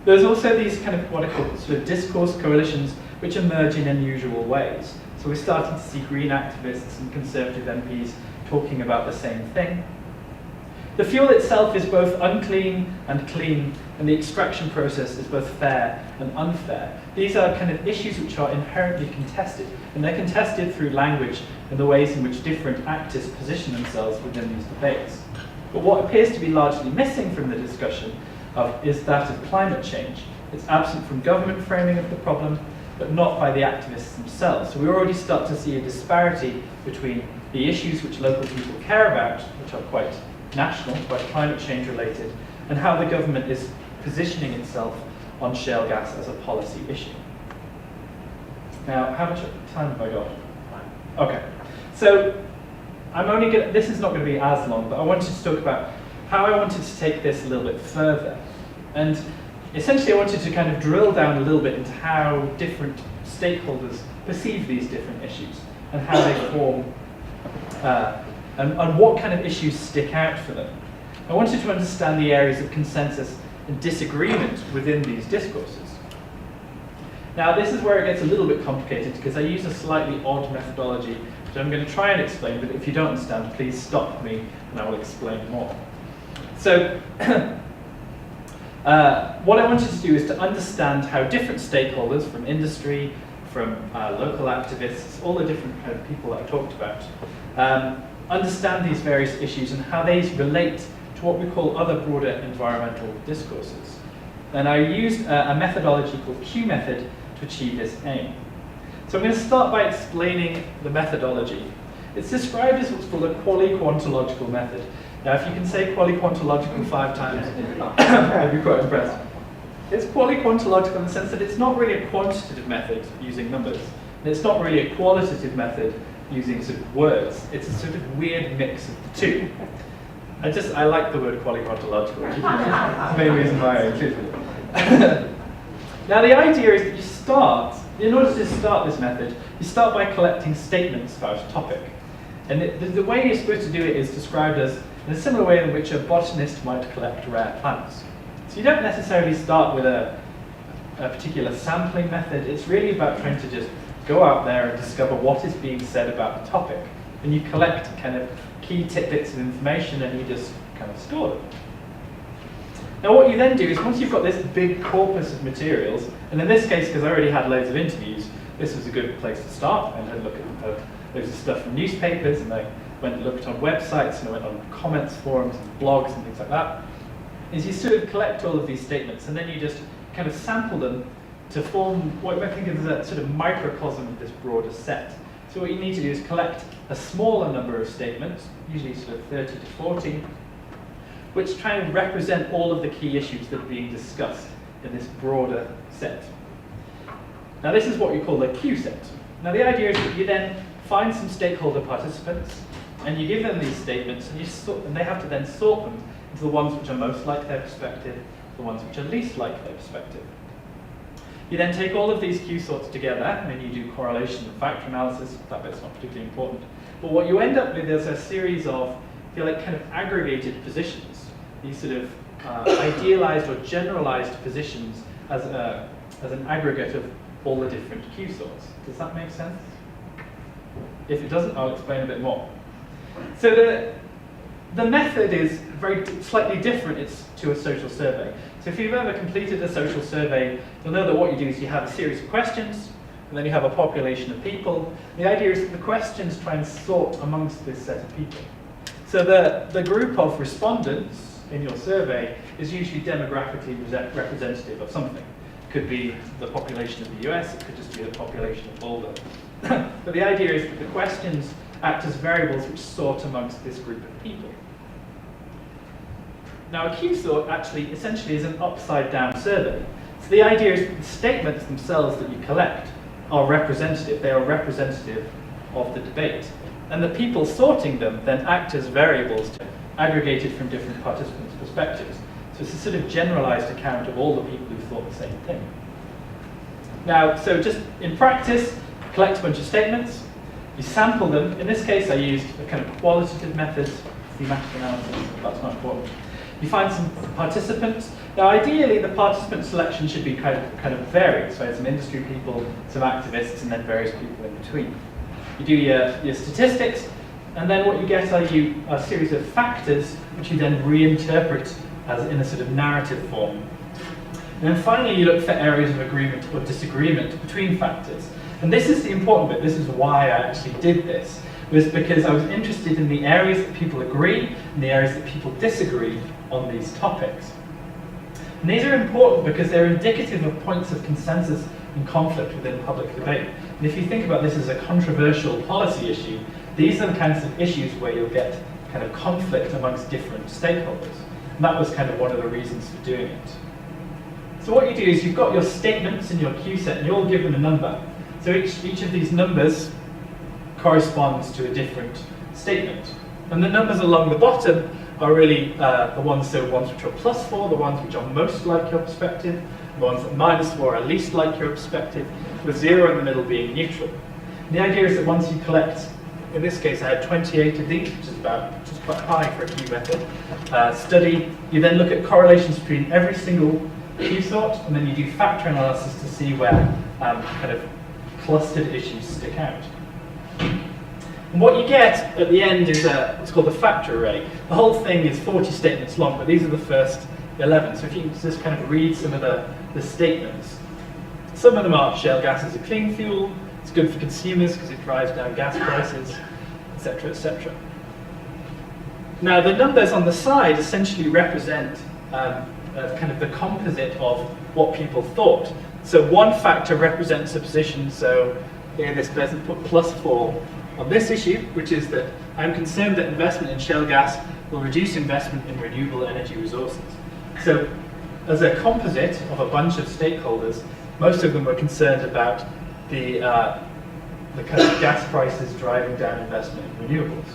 There's also these kind of what I call sort of discourse coalitions which emerge in unusual ways. So we're starting to see green activists and Conservative MPs talking about the same thing. The fuel itself is both unclean and clean, and the extraction process is both fair and unfair. These are kind of issues which are inherently contested, and they're contested through language and the ways in which different actors position themselves within these debates. But what appears to be largely missing from the discussion is that of climate change. It's absent from government framing of the problem, but not by the activists themselves. So we already start to see a disparity between the issues which local people care about, which are quite national, quite climate change related, and how the government is positioning itself on shale gas as a policy issue. Now, how much time have I got? Okay, so this is not going to be as long, but I wanted to talk about how I wanted to take this a little bit further. And essentially I wanted to kind of drill down a little bit into how different stakeholders perceive these different issues and how they form and what kind of issues stick out for them. I wanted to understand the areas of consensus and disagreement within these discourses. Now this is where it gets a little bit complicated because I use a slightly odd methodology which I'm going to try and explain, but if you don't understand, please stop me and I will explain more. So what I wanted to do is to understand how different stakeholders from industry, from local activists, all the different kind of people that I talked about, understand these various issues and how they relate to what we call other broader environmental discourses. And I used a methodology called Q method to achieve this aim. So I'm going to start by explaining the methodology. It's described as what's called a quali-quantological method. Now if you can say quali-quantological 5 times, I'd be quite impressed. It's quali-quantological in the sense that it's not really a quantitative method using numbers, and it's not really a qualitative method using sort of words. It's a sort of weird mix of the two. I like the word quali-quantological, which is the main reason why I included it. Now the idea is that you start, in order to start this method, you start by collecting statements about a topic. And the way you're supposed to do it is described as in a similar way in which a botanist might collect rare plants. So you don't necessarily start with a particular sampling method. It's really about trying to just go out there and discover what is being said about the topic. And you collect kind of key tidbits of information and you just kind of store them. Now what you then do is once you've got this big corpus of materials, and in this case, because I already had loads of interviews, this was a good place to start. I had a look at loads of stuff from newspapers, and I went and looked on websites, and I went on comments forums and blogs and things like that, is you sort of collect all of these statements, and then you just kind of sample them to form what I think is a sort of microcosm of this broader set. So what you need to do is collect a smaller number of statements, usually sort of 30 to 40, which try and represent all of the key issues that are being discussed in this broader set. Now this is what we call the Q set. Now the idea is that you then find some stakeholder participants and you give them these statements and they have to then sort them into the ones which are most like their perspective, the ones which are least like their perspective. You then take all of these Q sorts together, and then you do correlation and factor analysis. That bit's not particularly important. But what you end up with is a series of, if you like, kind of aggregated positions. These sort of idealized or generalized positions as an aggregate of all the different Q sorts. Does that make sense? If it doesn't, I'll explain a bit more. So the method is slightly different. It's to a social survey. So if you've ever completed a social survey, you'll know that what you do is you have a series of questions, and then you have a population of people. The idea is that the questions try and sort amongst this set of people. So the group of respondents in your survey is usually demographically representative of something. It could be the population of the US, it could just be the population of Boulder. But the idea is that the questions act as variables which sort amongst this group of people. Now a Q-sort actually essentially is an upside-down survey. So the idea is that the statements themselves that you collect are representative. They are representative of the debate. And the people sorting them then act as variables aggregated from different participants' perspectives. So it's a sort of generalized account of all the people who thought the same thing. Now, so just in practice, collect a bunch of statements, you sample them. In this case, I used a kind of qualitative method, thematic analysis, that's not important. You find some participants. Now, ideally, the participant selection should be kind of varied. So some industry people, some activists, and then various people in between. You do your statistics, and then what you get are a series of factors which you then reinterpret as in a sort of narrative form. And then finally, you look for areas of agreement or disagreement between factors. And this is the important bit. This is why I actually did this, was because I was interested in the areas that people agree and the areas that people disagree on these topics. And these are important because they're indicative of points of consensus and conflict within public debate. And if you think about this as a controversial policy issue, these are the kinds of issues where you'll get kind of conflict amongst different stakeholders. And that was kind of one of the reasons for doing it. So what you do is you've got your statements in your Q set, and you all give them a number. So each of these numbers corresponds to a different statement. And the numbers along the bottom are really the ones which are +4, the ones which are most like your perspective, the ones that -4 are least like your perspective, with 0 in the middle being neutral. And the idea is that once you collect, in this case I had 28 of these, which is quite high for a Q method, study, you then look at correlations between every single Q sort, and then you do factor analysis to see where kind of clustered issues stick out. And what you get at the end is what's called a factor array. The whole thing is 40 statements long, but these are the first 11. So if you can just kind of read some of the statements. Some of them are shale gas is a clean fuel, it's good for consumers because it drives down gas prices, etc., etc. Now the numbers on the side essentially represent kind of the composite of what people thought. So one factor represents a position, so here this person put +4 on this issue, which is that I'm concerned that investment in shale gas will reduce investment in renewable energy resources. So as a composite of a bunch of stakeholders, most of them were concerned about the kind of gas prices driving down investment in renewables.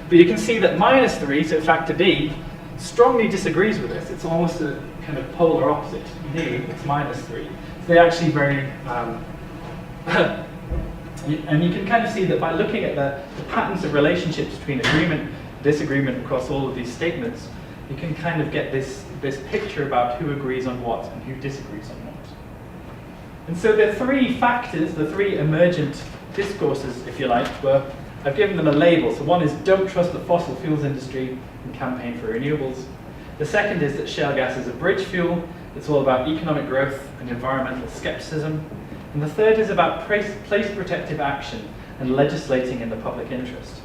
But you can see that -3, so factor B, strongly disagrees with this. It's almost a kind of polar opposite. It's -3. They're actually very, and you can kind of see that by looking at the patterns of relationships between agreement, disagreement across all of these statements, you can kind of get this picture about who agrees on what and who disagrees on what. And so the three factors, the three emergent discourses, if you like, I've given them a label. So one is don't trust the fossil fuels industry and campaign for renewables. The second is that shale gas is a bridge fuel. It's all about economic growth and environmental skepticism. And the third is about place protective action and legislating in the public interest.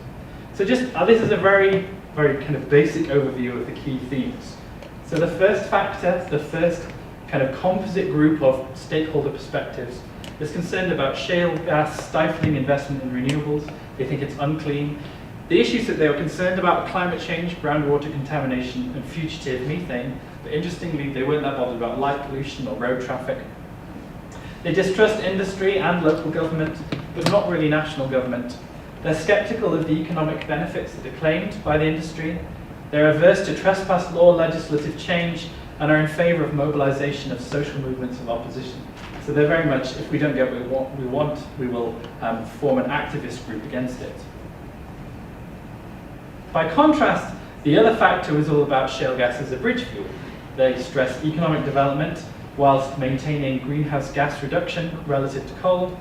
So just, this is a very, very kind of basic overview of the key themes. So the first factor, the first kind of composite group of stakeholder perspectives is concerned about shale gas stifling investment in renewables. They think it's unclean. The issues that they were concerned about are climate change, groundwater contamination, and fugitive methane. But interestingly, they weren't that bothered about light pollution or road traffic. They distrust industry and local government, but not really national government. They're skeptical of the economic benefits that are claimed by the industry. They're averse to trespass law, legislative change, and are in favour of mobilisation of social movements of opposition. So they're very much, if we don't get what we want, we will form an activist group against it. By contrast, the other factor was all about shale gas as a bridge fuel. They stress economic development whilst maintaining greenhouse gas reduction relative to coal.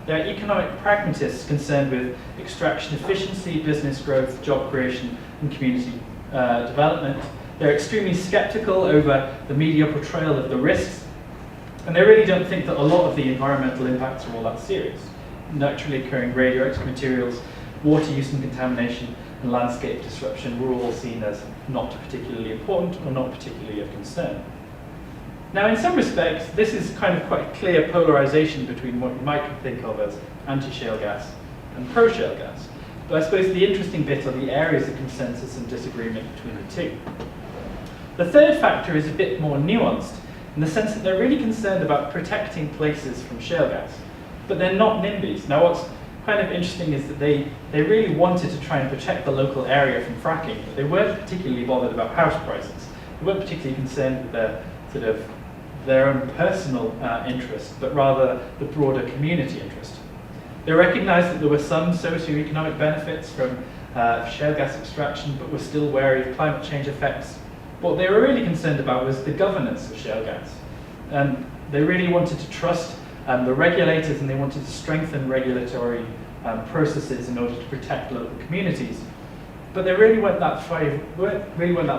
They're economic pragmatists concerned with extraction efficiency, business growth, job creation, and community development. They're extremely skeptical over the media portrayal of the risks, and they really don't think that a lot of the environmental impacts are all that serious. Naturally occurring radioactive materials, water use and contamination, and landscape disruption were all seen as not particularly important or not particularly of concern. Now, in some respects, this is kind of quite a clear polarization between what you might think of as anti-shale gas and pro-shale gas. But I suppose the interesting bit are the areas of consensus and disagreement between the two. The third factor is a bit more nuanced in the sense that they're really concerned about protecting places from shale gas, but they're not NIMBYs. Now, what's kind of interesting is that they really wanted to try and protect the local area from fracking, but they weren't particularly bothered about house prices. They weren't particularly concerned with their own personal interest, but rather the broader community interest. They recognised that there were some socio-economic benefits from shale gas extraction, but were still wary of climate change effects. What they were really concerned about was the governance of shale gas. And they really wanted to trust the regulators, and they wanted to strengthen regulatory processes in order to protect local communities. But they really weren't that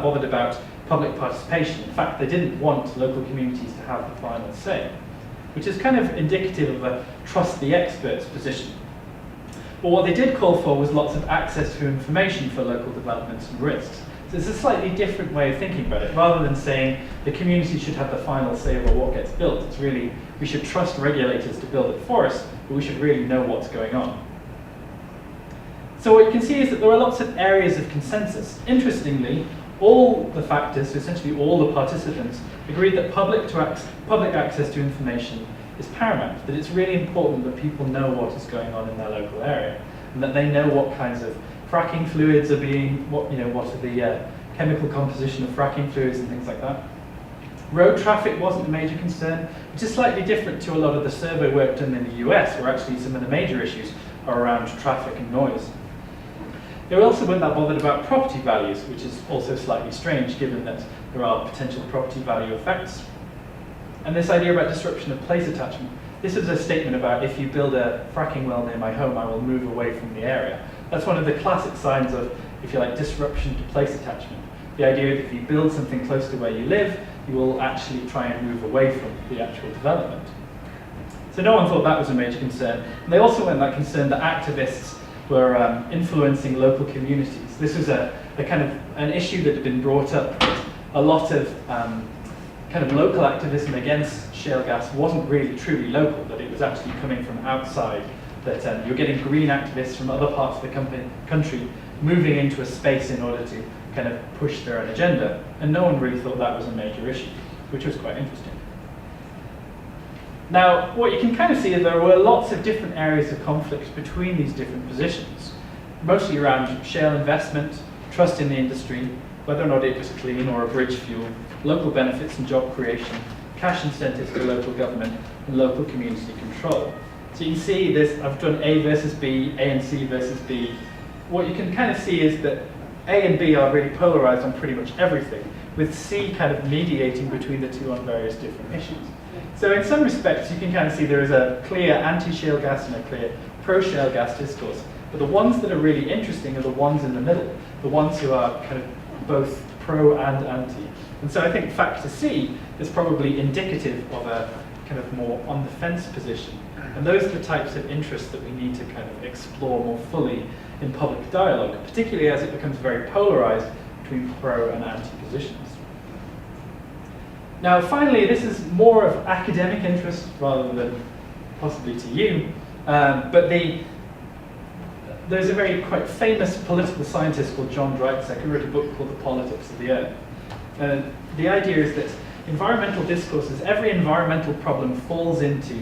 bothered about public participation. In fact, they didn't want local communities to have the final say, which is kind of indicative of a trust the experts position. But what they did call for was lots of access to information for local developments and risks. So it's a slightly different way of thinking about it. Rather than saying the community should have the final say over what gets built, it's really, we should trust regulators to build it for us, but we should really know what's going on. So what you can see is that there are lots of areas of consensus. Interestingly, all the factors, so essentially all the participants, agreed that public access to information is paramount, that it's really important that people know what is going on in their local area, and that they know what kinds of fracking fluids are being, what are the chemical composition of fracking fluids and things like that. Road traffic wasn't a major concern, which is slightly different to a lot of the survey work done in the US, where actually some of the major issues are around traffic and noise. They also weren't that bothered about property values, which is also slightly strange given that there are potential property value effects. And this idea about disruption of place attachment. This is a statement about if you build a fracking well near my home, I will move away from the area. That's one of the classic signs of, if you like, disruption to place attachment. The idea that if you build something close to where you live, you will actually try and move away from the actual development. So no one thought that was a major concern. And they also weren't that concerned that activists were influencing local communities. This was a kind of an issue that had been brought up. A lot of kind of local activism against shale gas wasn't really truly local, that it was actually coming from outside, that you're getting green activists from other parts of the country moving into a space in order to kind of push their own agenda. And no one really thought that was a major issue, which was quite interesting. Now, what you can kind of see is there were lots of different areas of conflict between these different positions, mostly around shale investment, trust in the industry, whether or not it was clean or a bridge fuel, local benefits and job creation, cash incentives to local government, and local community control. So you can see this, I've done A versus B, A and C versus B. What you can kind of see is that A and B are really polarized on pretty much everything, with C kind of mediating between the two on various different issues. So in some respects, you can kind of see there is a clear anti-shale gas and a clear pro-shale gas discourse. But the ones that are really interesting are the ones in the middle, the ones who are kind of both pro and anti. And so I think factor C is probably indicative of a kind of more on the fence position. And those are the types of interests that we need to kind of explore more fully in public dialogue, particularly as it becomes very polarized between pro and anti positions. Now, finally, this is more of academic interest rather than possibly to you, but there's a very quite famous political scientist called John Dreitzek who wrote a book called The Politics of the Earth. The idea is that environmental discourses, every environmental problem falls into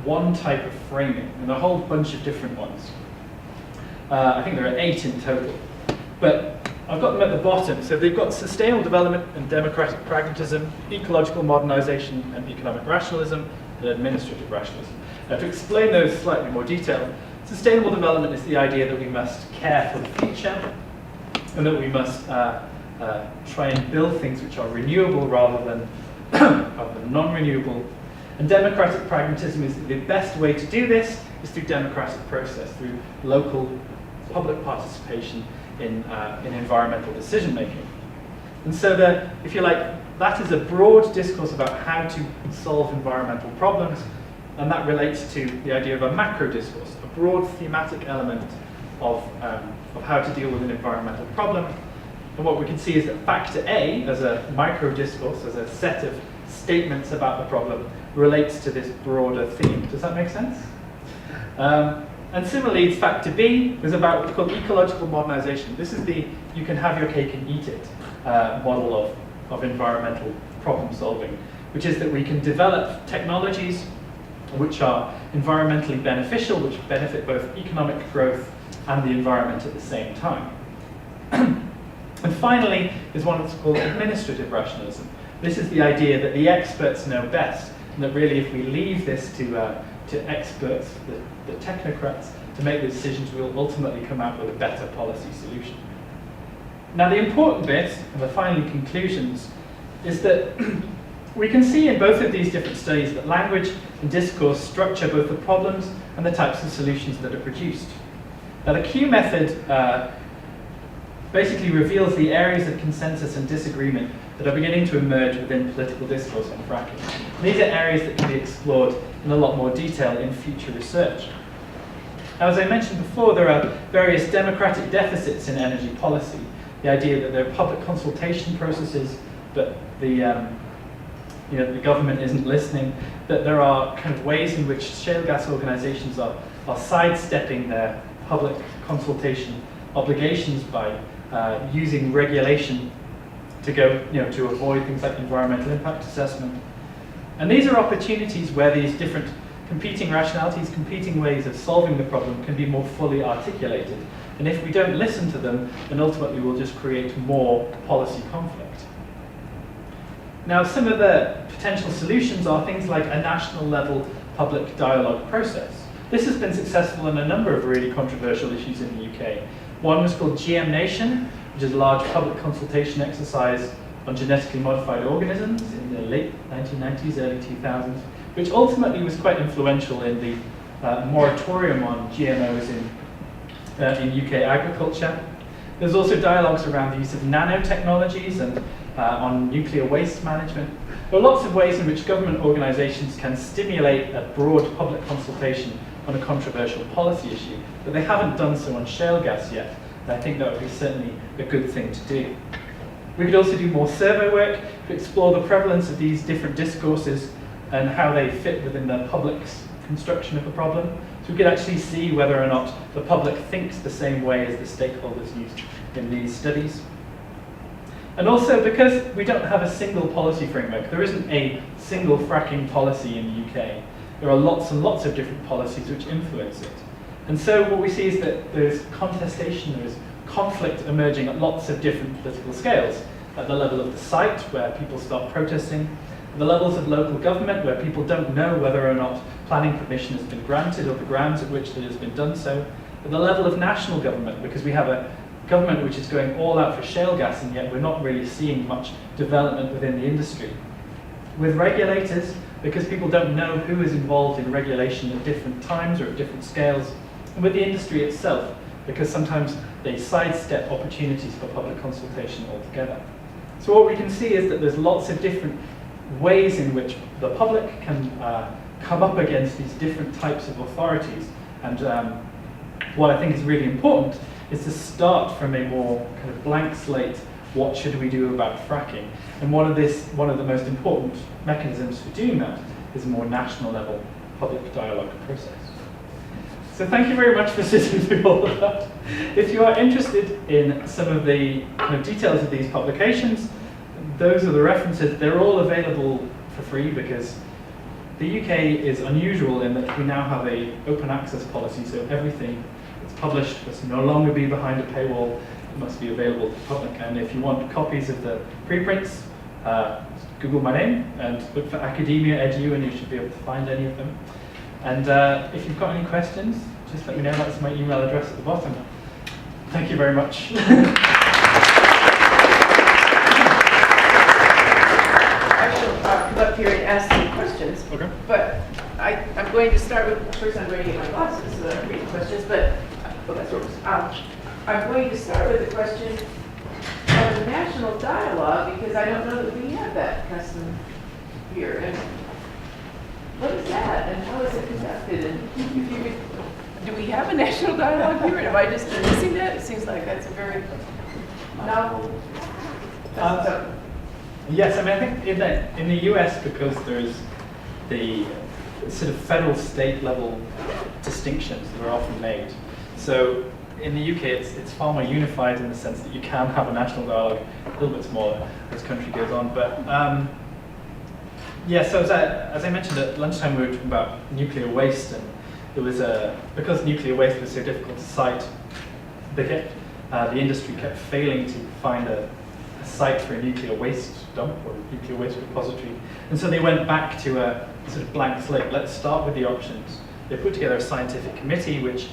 one type of framing, and a whole bunch of different ones. I think there are 8 in total. But I've got them at the bottom. So they've got sustainable development and democratic pragmatism, ecological modernization and economic rationalism, and administrative rationalism. Now, to explain those slightly more detail, sustainable development is the idea that we must care for the future and that we must try and build things which are renewable rather than non-renewable. And democratic pragmatism is the best way to do this is through democratic process, through local public participation in environmental decision making. And so that, if you like, that is a broad discourse about how to solve environmental problems, and that relates to the idea of a macro discourse, a broad thematic element of how to deal with an environmental problem. And what we can see is that factor A, as a micro discourse, as a set of statements about the problem, relates to this broader theme. Does that make sense? And similarly, factor B is about what's called ecological modernization. This is the you can have your cake and eat it model of environmental problem solving, which is that we can develop technologies which are environmentally beneficial, which benefit both economic growth and the environment at the same time. And finally is one that's called administrative rationalism. This is the idea that the experts know best, and that really if we leave this to experts, the technocrats, to make the decisions, we'll ultimately come out with a better policy solution. Now the important bit, and the final conclusions, is that we can see in both of these different studies that language and discourse structure both the problems and the types of solutions that are produced. Now the Q method basically reveals the areas of consensus and disagreement that are beginning to emerge within political discourse on fracking. And these are areas that can be explored in a lot more detail in future research. Now, as I mentioned before, there are various democratic deficits in energy policy. The idea that there are public consultation processes, but the government isn't listening, that there are kind of ways in which shale gas organizations are sidestepping their public consultation obligations by using regulation to to avoid things like environmental impact assessment. And these are opportunities where these different competing rationalities, competing ways of solving the problem can be more fully articulated. And if we don't listen to them, then ultimately we'll just create more policy conflict. Now, some of the potential solutions are things like a national level public dialogue process. This has been successful in a number of really controversial issues in the UK. One was called GM Nation, which is a large public consultation exercise on genetically modified organisms in the late 1990s, early 2000s, which ultimately was quite influential in the moratorium on GMOs in UK agriculture. There's also dialogues around the use of nanotechnologies and on nuclear waste management. There are lots of ways in which government organisations can stimulate a broad public consultation on a controversial policy issue, but they haven't done so on shale gas yet. And I think that would be certainly a good thing to do. We could also do more survey work to explore the prevalence of these different discourses and how they fit within the public's construction of the problem. So we could actually see whether or not the public thinks the same way as the stakeholders used in these studies. And also, because we don't have a single policy framework, there isn't a single fracking policy in the UK. There are lots and lots of different policies which influence it. And so what we see is that there's contestation, there's conflict emerging at lots of different political scales. At the level of the site, where people start protesting, at the levels of local government, where people don't know whether or not planning permission has been granted or the grounds at which it has been done so, at the level of national government, because we have a government which is going all out for shale gas, and yet we're not really seeing much development within the industry. With regulators, because people don't know who is involved in regulation at different times or at different scales, and with the industry itself, because sometimes they sidestep opportunities for public consultation altogether. So what we can see is that there's lots of different ways in which the public can come up against these different types of authorities. And what I think is really important is to start from a more kind of blank slate, what should we do about fracking? And one of the most important mechanisms for doing that is a more national level public dialogue process. So thank you very much for sitting through all of that. If you are interested in some of the kind of details of these publications, those are the references. They're all available for free because the UK is unusual in that we now have an open access policy, so everything that's published must no longer be behind a paywall. It must be available to the public. And if you want copies of the preprints, Google my name and look for Academia Edu, and you should be able to find any of them. And if you've got any questions, just let me know. That's my email address at the bottom. Thank you very much. Come up here and ask some questions. Okay. But I'm going to start with, first I'm going to get my glasses so that I can read the questions, but, oh, that's what it was. I'm going to start with the question of the national dialogue, because I don't know that we have that custom here. And what is that, and how is it conducted? And if you could, do we have a national dialogue here, and am I just missing that? It seems like that's a very novel. Yes, I mean, I think in the US, because there's the sort of federal state level distinctions that are often made. So in the UK, it's far more unified in the sense that you can have a national dialogue, a little bit smaller as the country goes on. But yeah, so as I mentioned at lunchtime, we were talking about nuclear waste, and there was because nuclear waste was so difficult to cite, the industry kept failing to find a site for a nuclear waste dump or a nuclear waste repository. And so they went back to a sort of blank slate. Let's start with the options. They put together a scientific committee which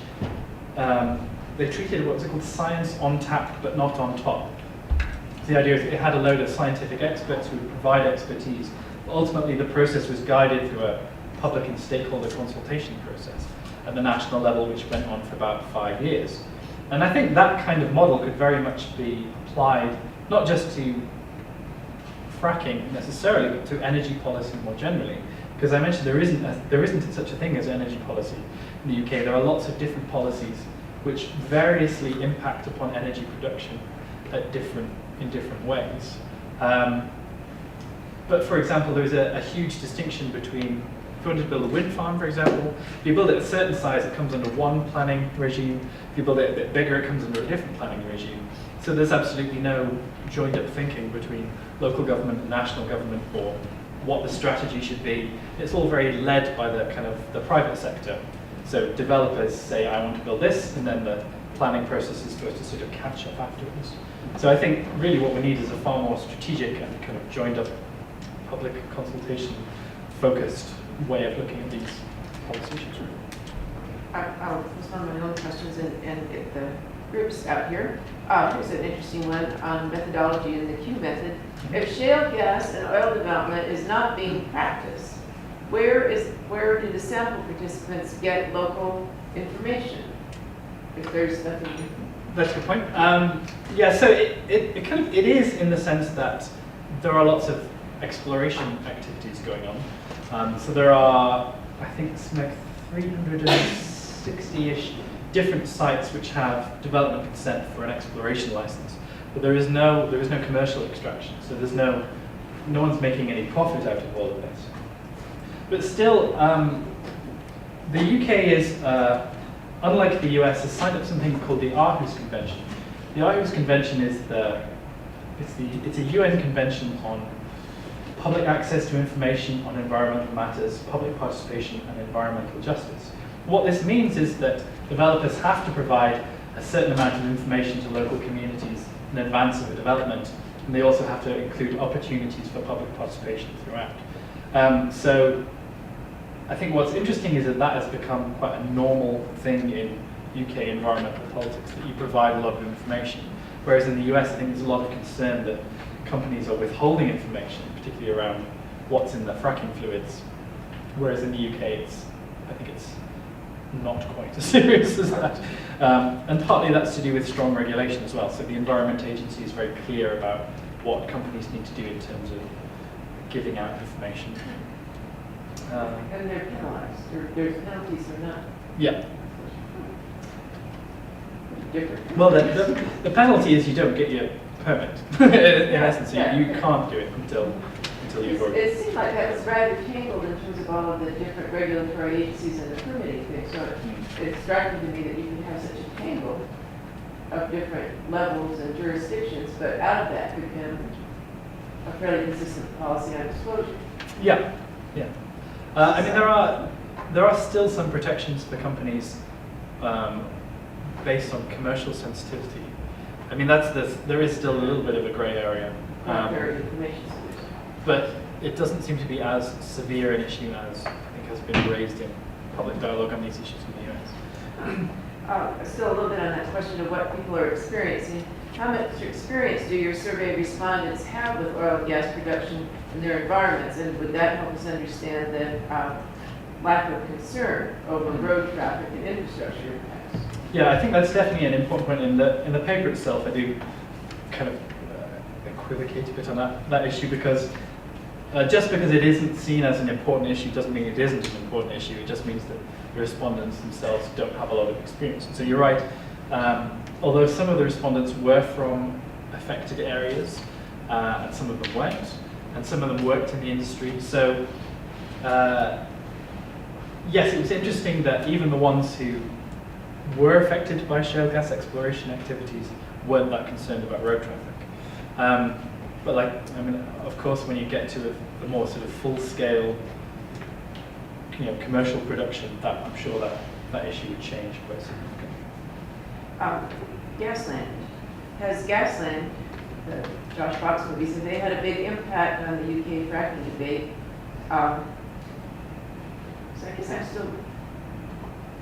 they treated what was called science on tap but not on top. So the idea is it had a load of scientific experts who would provide expertise. But ultimately the process was guided through a public and stakeholder consultation process at the national level, which went on for about 5 years. And I think that kind of model could very much be applied not just to fracking necessarily, but to energy policy more generally. Because I mentioned there isn't such a thing as energy policy in the UK. There are lots of different policies which variously impact upon energy production in different ways. But for example, there is a huge distinction between, if you want to build a wind farm, for example, if you build it a certain size, it comes under one planning regime. If you build it a bit bigger, it comes under a different planning regime. So there's absolutely no joined up thinking between local government and national government for what the strategy should be. It's all very led by the kind of the private sector. So developers say, I want to build this, and then the planning process is supposed to sort of catch up afterwards. So I think really what we need is a far more strategic and kind of joined up public consultation focused way of looking at these policy issues. I'll respond to my own questions and get the groups out here. Here's an interesting one on methodology in the Q method. If shale gas and oil development is not being practiced, where do the sample participants get local information? If there's nothing. That's a good point. Yeah, so it is in the sense that there are lots of exploration activities going on. So there are, I think, something like 360-ish different sites which have development consent for an exploration license, but there is no commercial extraction. So there's no one's making any profit out of all of this. But still, the UK is, unlike the US, has signed up something called the Aarhus Convention. The Aarhus Convention is it's a UN convention on public access to information on environmental matters, public participation, and environmental justice. What this means is that developers have to provide a certain amount of information to local communities in advance of a development, and they also have to include opportunities for public participation throughout. So I think what's interesting is that has become quite a normal thing in UK environmental politics, that you provide a lot of information. Whereas in the US, I think there's a lot of concern that companies are withholding information, particularly around what's in the fracking fluids. Whereas in the UK, I think it's not quite as serious as that. And partly that's to do with strong regulation as well. So the Environment Agency is very clear about what companies need to do in terms of giving out information. And they're penalized. There's penalties or not. Yeah. Different. Well, the penalty is you don't get your permit. In essence, you can't do it until you've already. It seemed like that was rather tangled in terms of all of the different regulatory agencies and the permitting thing. So it's striking to me that you can have such a tangle of different levels and jurisdictions, but out of that could come a fairly consistent policy on disclosure. Yeah, yeah. I mean, there are still some protections for companies based on commercial sensitivity. I mean, there is still a little bit of a grey area. Not very information solution. But it doesn't seem to be as severe an issue as I think has been raised in public dialogue on these issues in the US. Still a little bit on that question of what people are experiencing. How much experience do your survey respondents have with oil and gas production in their environments? And would that help us understand the lack of concern over road traffic and infrastructure impacts? Yeah, I think that's definitely an important point. In the paper itself, I do kind of equivocate a bit on that issue, because just because it isn't seen as an important issue doesn't mean it isn't an important issue. It just means that the respondents themselves don't have a lot of experience. And so you're right, although some of the respondents were from affected areas, and some of them weren't, and some of them worked in the industry. So yes, it was interesting that even the ones who were affected by shale gas exploration activities weren't that concerned about road traffic. But of course, when you get to the more sort of full-scale, commercial production, I'm sure that issue would change quite significantly. Gasland. Has Gasland, the Josh Fox movie, so they had a big impact on the UK fracking debate. So I guess I'm still,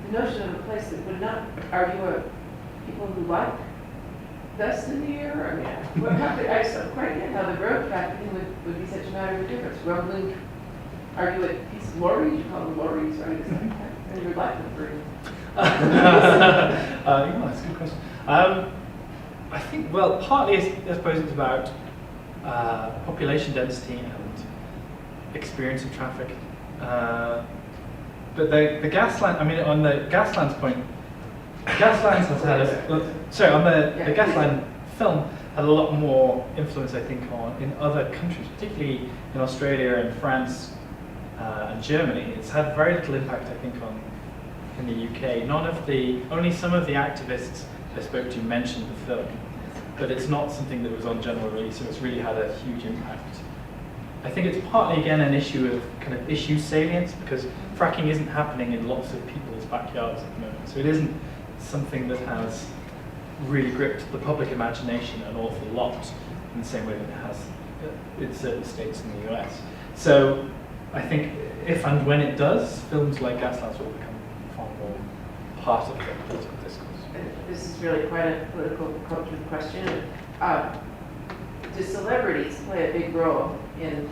the notion of a place that would not, are you people who like dust in the air? I mean, I just don't quite get how the road trafficking would be such a matter of difference. Rumbling, are you at these lorries? You call them lorries, right? And you're like them for that's a good question. I think, well, partly I suppose it's about population density and experience of traffic. But the Gasland, I mean, on the Gasland's point, Gasland has had the Gasland film had a lot more influence, I think, in other countries, particularly in Australia and France and Germany. It's had very little impact, I think, in the UK. Only some of the activists I spoke to mentioned the film, but it's not something that was on general release, so it's really had a huge impact. I think it's partly, again, an issue of kind of issue salience, because fracking isn't happening in lots of people's backyards at the moment. So it isn't something that has really gripped the public imagination an awful lot in the same way that it has in certain states in the US. So I think if and when it does, films like Gaslands will become far more part of the political discourse. This is really quite a political culture question. Do celebrities play a big role in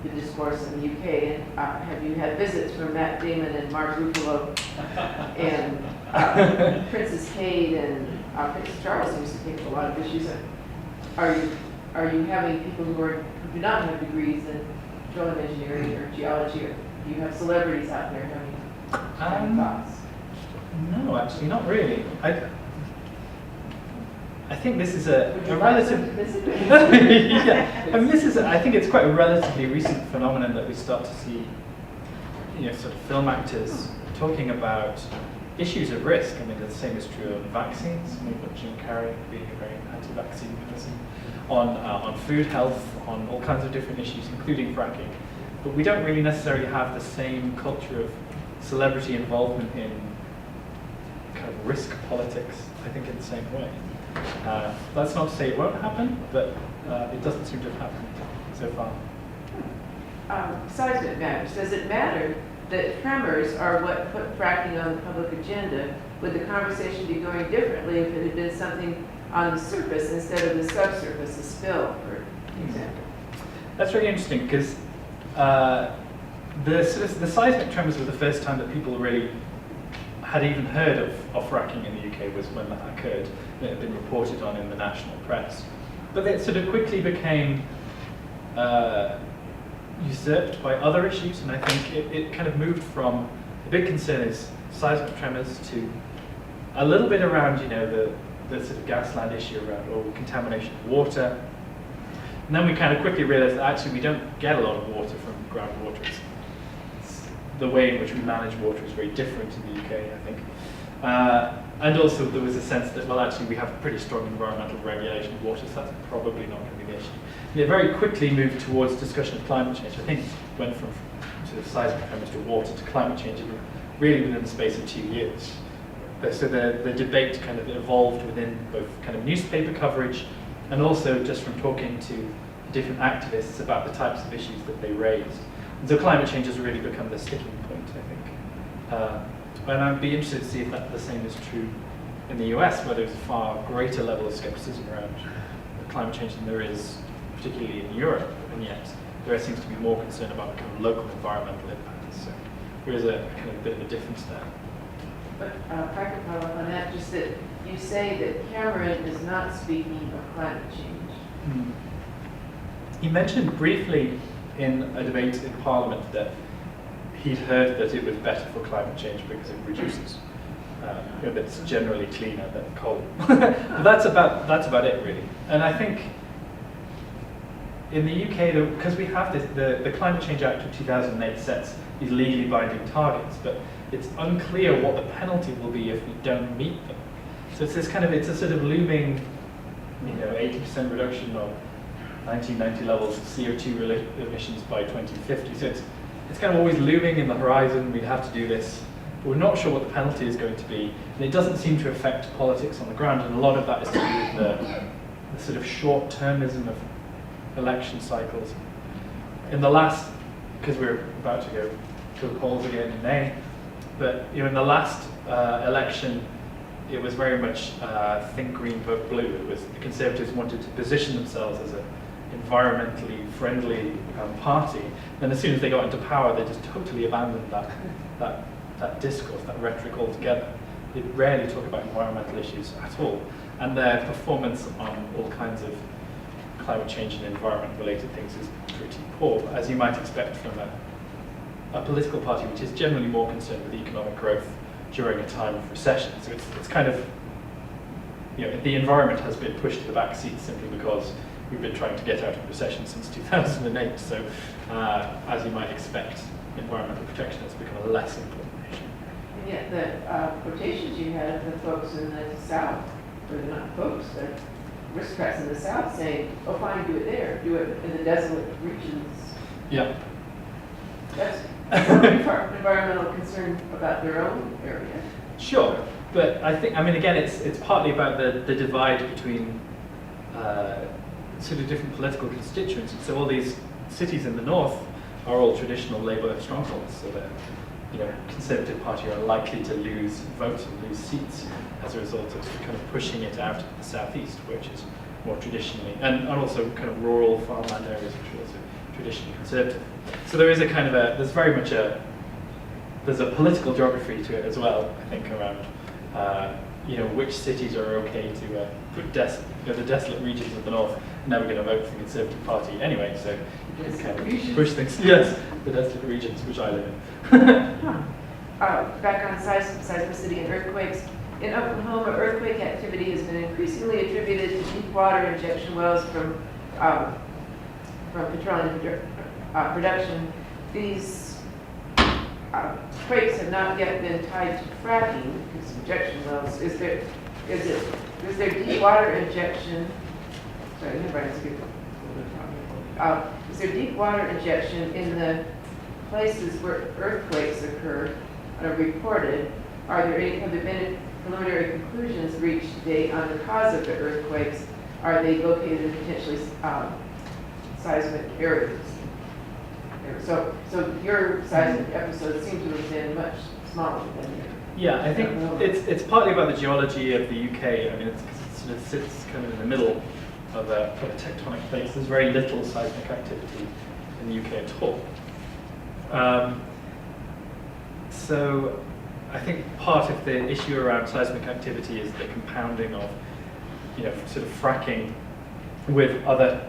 the discourse in the UK? And have you had visits from Matt Damon and Mark Ruffalo and Princess Kate and Prince Charles used to take a lot of issues? Are you having people who do not have degrees in petroleum engineering or geology, or do you have celebrities out there having thoughts? No, actually, not really. I think this is a relative. Yeah, I mean, I think it's quite a relatively recent phenomenon that we start to see, sort of film actors talking about issues of risk. I mean, the same is true of vaccines. We've got Jim Carrey being a very anti-vaccine person, on food health, on all kinds of different issues, including fracking. But we don't really necessarily have the same culture of celebrity involvement in kind of risk politics, I think, in the same way. That's not to say it won't happen, but it doesn't seem to have happened so far. Seismic matters. Does it matter that tremors are what put fracking on the public agenda? Would the conversation be going differently if it had been something on the surface instead of the subsurface, a spill, for example? That's really interesting, because the seismic tremors were the first time that people really had even heard of fracking in the UK, was when that occurred. It had been reported on in the national press. But it sort of quickly became usurped by other issues, and I think it kind of moved from, the big concern is seismic tremors, to a little bit around, the sort of Gasland issue around contamination of water. And then we kind of quickly realized that actually we don't get a lot of water from groundwater. The way in which we manage water is very different in the UK, I think. And also there was a sense that, well, actually we have pretty strong environmental regulation of water, so that's probably not going to be the issue. And it very quickly moved towards discussion of climate change. I think it went from sort of seismic tremors to water to climate change really within the space of 2 years. so the debate kind of evolved within both kind of newspaper coverage and also just from talking to different activists about the types of issues that they raised. And so climate change has really become the sticking point, I think. And I'd be interested to see if the same is true in the US, where there's a far greater level of skepticism around climate change than there is particularly in Europe, and yet there seems to be more concern about kind of local environmental impacts. So there is a kind of bit of a difference there. But if I could follow up on that, just that you say that Cameron is not speaking of climate change. He mentioned briefly in a debate in Parliament that he'd heard that it was better for climate change because it reduces. That it's generally cleaner than coal. But that's about it really. And I think in the UK, because we have this, the Climate Change Act of 2008 sets these legally binding targets, but it's unclear what the penalty will be if we don't meet them. So it's this kind of, it's a sort of looming, 80% reduction of 1990 levels of CO2 emissions by 2050. So it's kind of always looming in the horizon. We'd have to do this. But we're not sure what the penalty is going to be. And it doesn't seem to affect politics on the ground. And a lot of that is to do with the sort of short-termism of election cycles. In the last, because we're about to go to the polls again in May, but in the last election, it was very much think green, vote blue. It was the Conservatives wanted to position themselves as an environmentally friendly party. Then as soon as they got into power, they just totally abandoned that discourse, that rhetoric altogether. They rarely talk about environmental issues at all. And their performance on all kinds of climate change and environment-related things is pretty poor, as you might expect from a political party which is generally more concerned with economic growth during a time of recession. So it's kind of, the environment has been pushed to the back seat simply because we've been trying to get out of recession since 2008. So as you might expect, environmental protection has become a less important issue. And yet the quotations you had of the folks in the South, or not folks, the aristocrats in the South saying, oh fine, do it there, do it in the desolate regions. Yeah. That's environmental concern about their own area. Sure, but I think, again, it's partly about the divide between sort of different political constituencies. So all these cities in the north are all traditional Labour strongholds, so the Conservative Party are likely to lose votes and lose seats as a result of kind of pushing it out of the southeast, which is more traditionally, and also kind of rural farmland areas, which are also traditionally conservative. So there is a kind of there's very much there's a political geography to it as well, I think, around which cities are okay to put the desolate regions of the north are never going to vote for the Conservative Party anyway, so you can kind of push things. Yes, the desolate regions, which I live in. Back on seismicity and earthquakes. In Oklahoma, earthquake activity has been increasingly attributed to deep water injection wells from petroleum production. These quakes have not yet been tied to fracking, these injection wells. Is there deep water injection? Sorry, my brain's getting is there deep water injection in the places where earthquakes occur and are reported? Have there been any preliminary conclusions reached to date on the cause of the earthquakes? Are they located in potentially seismic areas? So your seismic episodes seem to have been much smaller than yours. Yeah, I think it's partly about the geology of the UK. It sort of sits kind of in the middle of a tectonic plate. There's very little seismic activity in the UK at all. So I think part of the issue around seismic activity is the compounding of, sort of fracking with other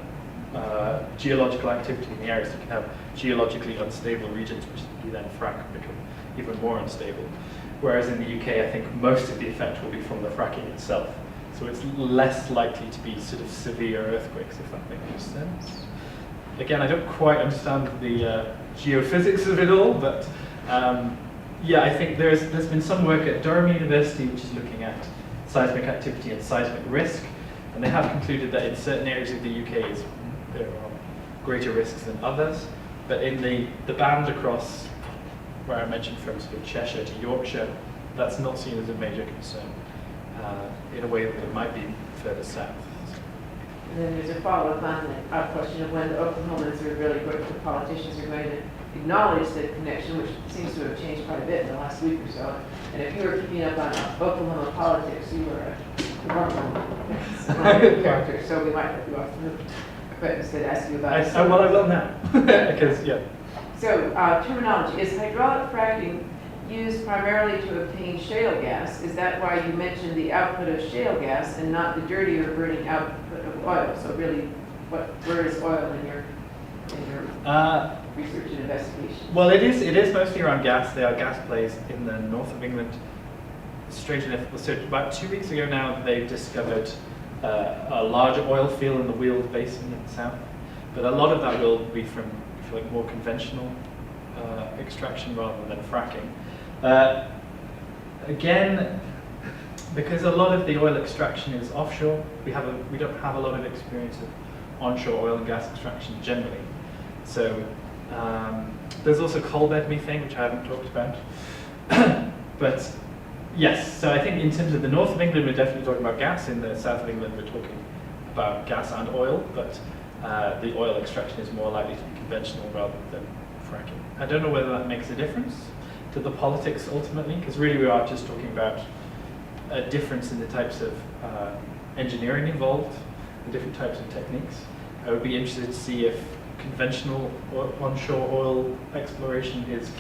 geological activity in the area. So you can have geologically unstable regions, which you then frack and become even more unstable. Whereas in the UK, I think most of the effect will be from the fracking itself. So it's less likely to be sort of severe earthquakes, if that makes sense. Again, I don't quite understand the geophysics of it all, but I think there's been some work at Durham University which is looking at seismic activity and seismic risk, and they have concluded that in certain areas of the UK there are greater risks than others, but in the band across where I mentioned from sort of Cheshire to Yorkshire, that's not seen as a major concern in a way that it might be further south. And then there's a follow-up on the question of when the Oklahomans are really going, the politicians are going to acknowledge the connection, which seems to have changed quite a bit in the last week or so. And if you were keeping up on Oklahoma politics, you were a normal character, so we might have you off the hook. But instead ask you about it. Well, I will now, because, yeah. So, terminology, is hydraulic fracking used primarily to obtain shale gas? Is that why you mentioned the output of shale gas and not the dirtier burning output of oil? So really, where is oil in your research and investigation? Well, it is mostly around gas. There are gas plays in the north of England. Strange enough, so about 2 weeks ago now, they've discovered a larger oil field in the Weald Basin in the south. But a lot of that will be from, if you like, more conventional extraction rather than fracking. Again, because a lot of the oil extraction is offshore, we don't have a lot of experience of onshore oil and gas extraction generally. So there's also coal bed methane, which I haven't talked about. But yes, so I think in terms of the north of England, we're definitely talking about gas. In the south of England, we're talking about gas and oil, but the oil extraction is more likely to be conventional rather than fracking. I don't know whether that makes a difference to the politics ultimately, because really we are just talking about a difference in the types of engineering involved, the different types of techniques. I would be interested to see if conventional onshore oil exploration is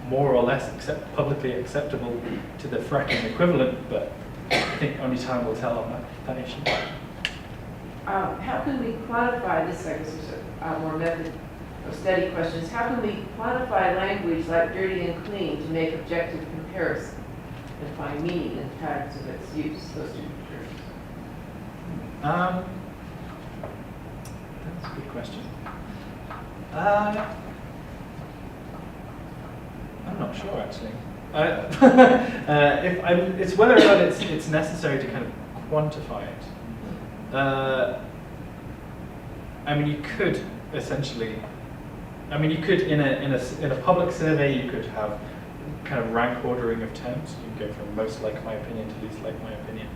more or less publicly acceptable to the fracking equivalent, but I think only time will tell on that issue. How can we quantify this? I guess is a more method of study questions. How can we quantify language like dirty and clean to make objective comparison and find meaning in patterns of its use? Those two terms. That's a good question. I'm not sure actually. It's whether or not it's necessary to kind of quantify it. I mean, you could essentially. I mean, you could in a public survey, you could have kind of rank ordering of terms. You can go from most like my opinion to least like my opinion,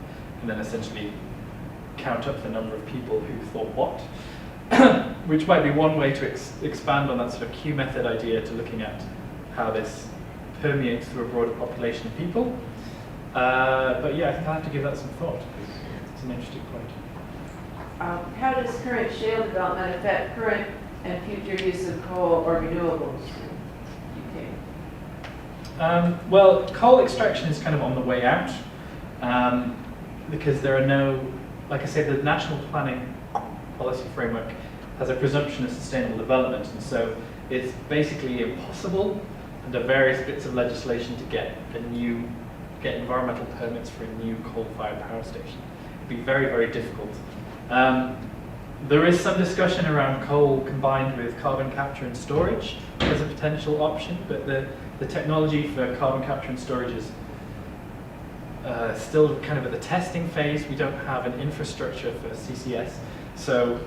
and then essentially count up the number of people who thought what. Which might be one way to expand on that sort of Q method idea to looking at how this permeates through a broader population of people. But yeah, I think I'll have to give that some thought, because it's an interesting point. How does current shale development affect current and future use of coal or renewables in the UK? Well, coal extraction is kind of on the way out, because there are no, like I said, the national planning policy framework has a presumption of sustainable development, and so it's basically impossible under various bits of legislation to get environmental permits for a new coal-fired power station. It'd be very, very difficult. There is some discussion around coal combined with carbon capture and storage as a potential option, but the technology for carbon capture and storage is still kind of at the testing phase. We don't have an infrastructure for CCS. So,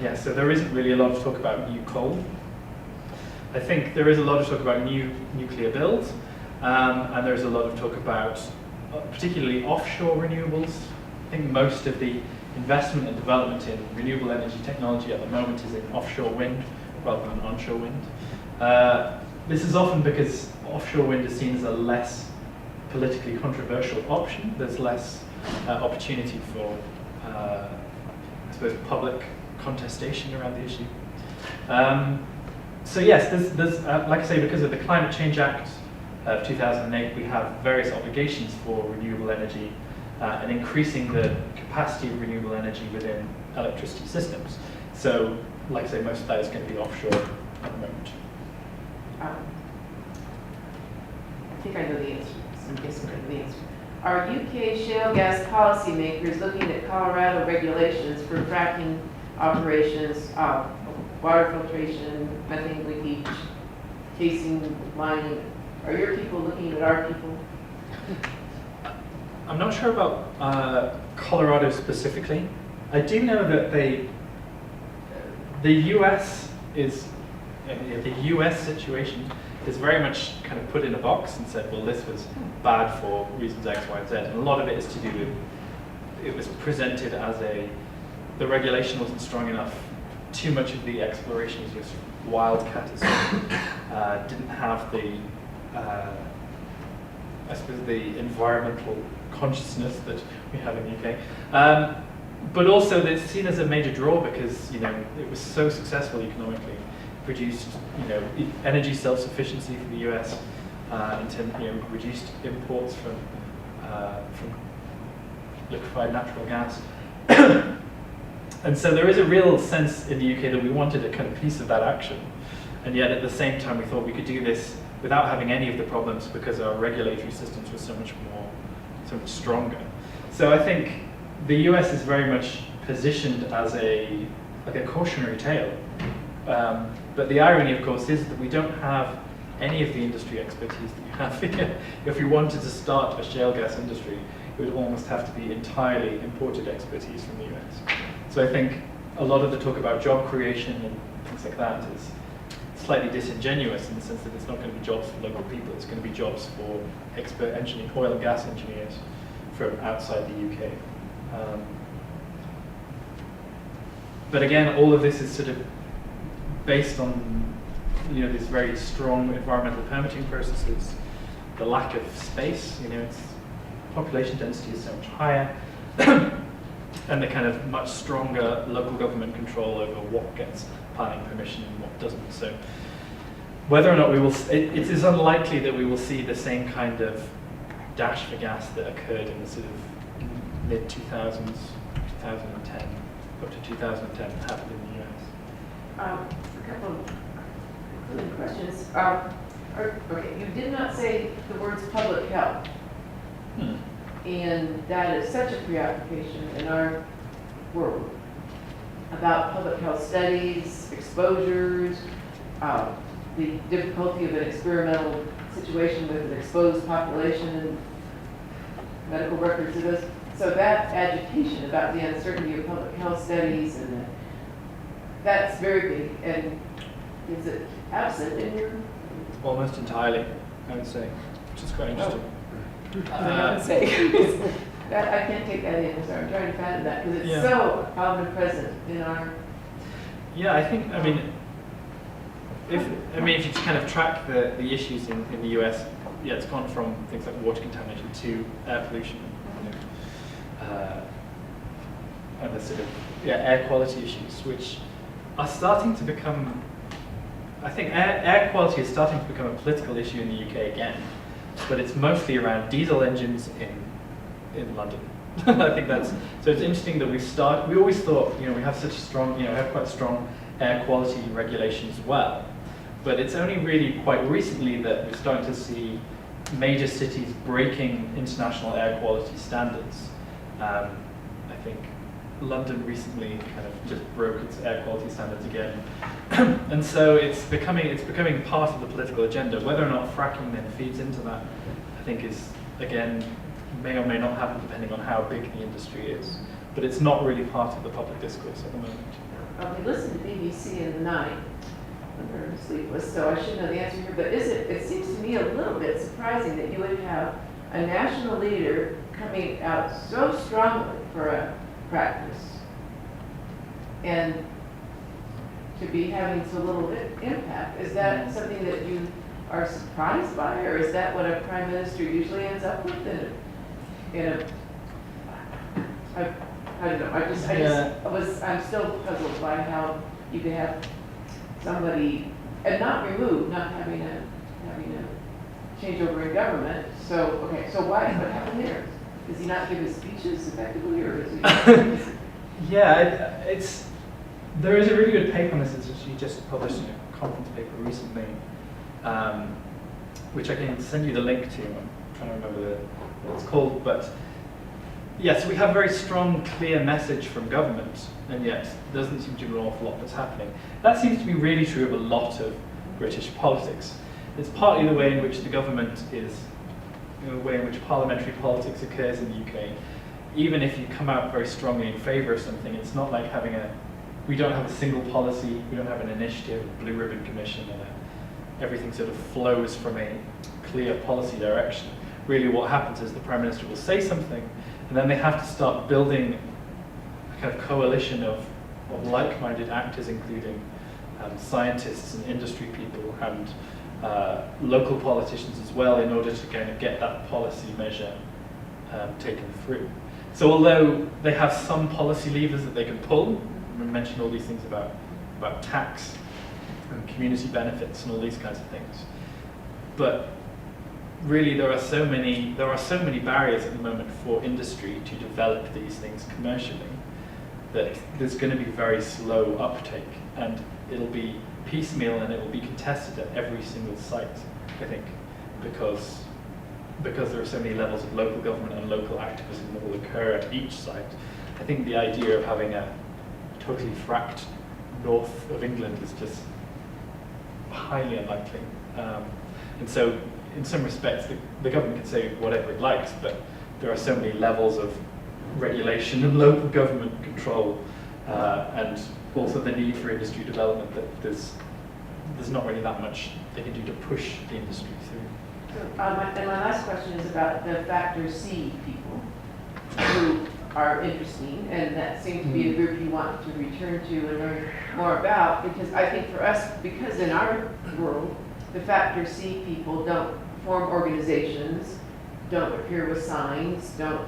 yeah, so there isn't really a lot of talk about new coal. I think there is a lot of talk about new nuclear builds, and there's a lot of talk about particularly offshore renewables. I think most of the investment and development in renewable energy technology at the moment is in offshore wind rather than onshore wind. This is often because offshore wind is seen as a less politically controversial option. There's less opportunity for I suppose public contestation around the issue. So yes, there's like I say, because of the Climate Change Act of 2008, we have various obligations for renewable energy and increasing the capacity of renewable energy within electricity systems. So, like I say, most of that is going to be offshore at the moment. I think I know the answer. I'm guessing I know the answer. Are UK shale gas policymakers looking at Colorado regulations for fracking operations, water filtration, methane leakage, casing, lining? Are your people looking at our people? I'm not sure about Colorado specifically. I do know that the US situation is very much kind of put in a box and said, well, this was bad for reasons X, Y, and Z. And a lot of it is to do with, it was presented as the regulation wasn't strong enough. Too much of the exploration was just wildcatism. Didn't have the, I suppose, the environmental consciousness that we have in the UK. But also it's seen as a major draw because, you know, it was so successful economically, produced, you know, energy self-sufficiency for the US, reduced imports from liquefied natural gas. And so there is a real sense in the UK that we wanted a kind of piece of that action. And yet at the same time we thought we could do this without having any of the problems because our regulatory systems were so much stronger. So I think the US is very much positioned as a cautionary tale. But the irony, of course, is that we don't have any of the industry expertise that you have here. If we wanted to start a shale gas industry, it would almost have to be entirely imported expertise from the US. So I think a lot of the talk about job creation and things like that is slightly disingenuous in the sense that it's not going to be jobs for local people, it's going to be jobs for expert oil and gas engineers from outside the UK. But again, all of this is sort of based on, you know, these very strong environmental permitting processes, the lack of space, you know, its population density is so much higher, and the kind of much stronger local government control over what gets planning permission and what doesn't. So whether or not we will, it is unlikely that we will see the same kind of dash for gas that occurred in the sort of mid-2000s, 2010, up to 2010 happened in the US. A couple of concluding questions. Okay, you did not say the words public health. And that is such a preoccupation in our world about public health studies, exposures, the difficulty of an experimental situation with an exposed population and medical records of this. So that agitation about the uncertainty of public health studies, and that's very big. And is it absent in your? Almost entirely, I would say, which is quite interesting. I would say. That, I can't take that in, so I'm trying to fathom that, because it's so omnipresent in our... Yeah, I think, I mean, if you kind of track the issues in the US, yeah, it's gone from things like water contamination to air pollution, you know, and the sort of air quality issues, which are starting to become, I think air quality is starting to become a political issue in the UK again, but it's mostly around diesel engines in London. I think that's, so it's interesting that we always thought, you know, we have such strong, you know, we have quite strong air quality regulations as well, but it's only really quite recently that we're starting to see major cities breaking international air quality standards. I think London recently kind of just broke its air quality standards again. And so it's becoming part of the political agenda. Whether or not fracking then feeds into that, I think is, again, may or may not happen depending on how big the industry is. But it's not really part of the public discourse at the moment. We listened to BBC in the night when we were sleepless, so I should know the answer here. But it seems to me a little bit surprising that you would have a national leader coming out so strongly for a practice and to be having so little impact. Is that something that you are surprised by, or is that what a prime minister usually ends up with I don't know. I'm still puzzled by how you could have somebody and not having a changeover in government. So okay, so what happened there? Does he not give his speeches effectively, or is he? Yeah, there is a really good paper on this that she just published in a conference paper recently, which I can send you the link to. I'm trying to remember what it's called, but yes, we have a very strong, clear message from government, and yet there doesn't seem to be an awful lot that's happening. That seems to be really true of a lot of British politics. It's partly the way in which the government is, the way in which parliamentary politics occurs in the UK. Even if you come out very strongly in favour of something, it's not like we don't have a single policy, we don't have an initiative, a blue ribbon commission, and everything sort of flows from a clear policy direction. Really what happens is the Prime Minister will say something, and then they have to start building a kind of coalition of like-minded actors, including scientists and industry people and local politicians as well, in order to kind of get that policy measure taken through. So although they have some policy levers that they can pull, we mentioned all these things about tax and community benefits and all these kinds of things, but really there are so many barriers at the moment for industry to develop these things commercially that there's going to be very slow uptake, and it'll be piecemeal and it will be contested at every single site, I think, because there are so many levels of local government and local activism that will occur at each site. I think the idea of having a totally fracked north of England is just highly unlikely. And so in some respects the government can say whatever it likes, but there are so many levels of regulation and local government control and also the need for industry development that there's not really that much they can do to push the industry through. So, and my last question is about the Factor C people who are interesting, and that seems to be a group you want to return to and learn more about, because I think for us, because in our world, the Factor C people don't form organizations, don't appear with signs, they're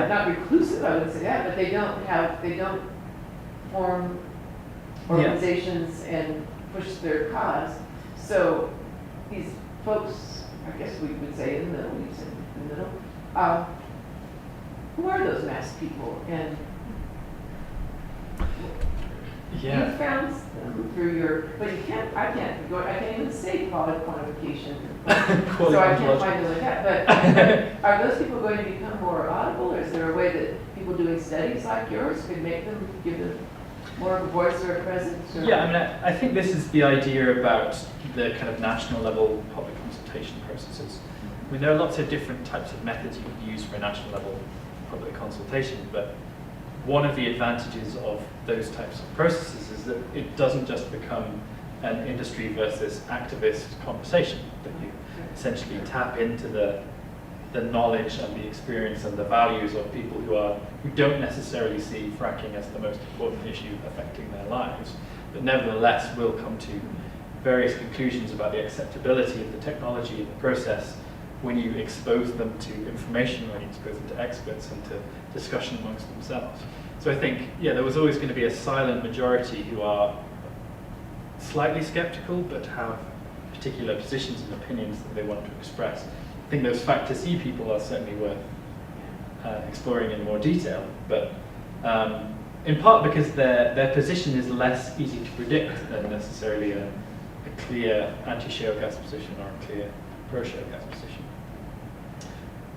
not reclusive, I would say that, but they don't form organizations and push their cause. So these folks, I guess we would say in the middle, we said in the middle, who are those masked people? And you found them through your, but I can't even say qualification. So I can't find them like that. But are those people going to become more audible, or is there a way that people doing studies like yours could give them more of a voice or a presence? Or? Yeah, I mean, I think this is the idea about the kind of national level public consultation processes. I mean, there are lots of different types of methods you could use for a national level public consultation, but one of the advantages of those types of processes is that it doesn't just become an industry versus activist conversation, that you essentially tap into the knowledge and the experience and the values of people who don't necessarily see fracking as the most important issue affecting their lives, but nevertheless will come to various conclusions about the acceptability of the technology and the process when you expose them to information, when you expose them to experts and to discussion amongst themselves. So I think, there was always going to be a silent majority who are slightly skeptical but have particular positions and opinions that they want to express. I think those Factor C people are certainly worth exploring in more detail, but in part because their position is less easy to predict than necessarily a clear anti-shale gas position or a clear pro-shale gas position.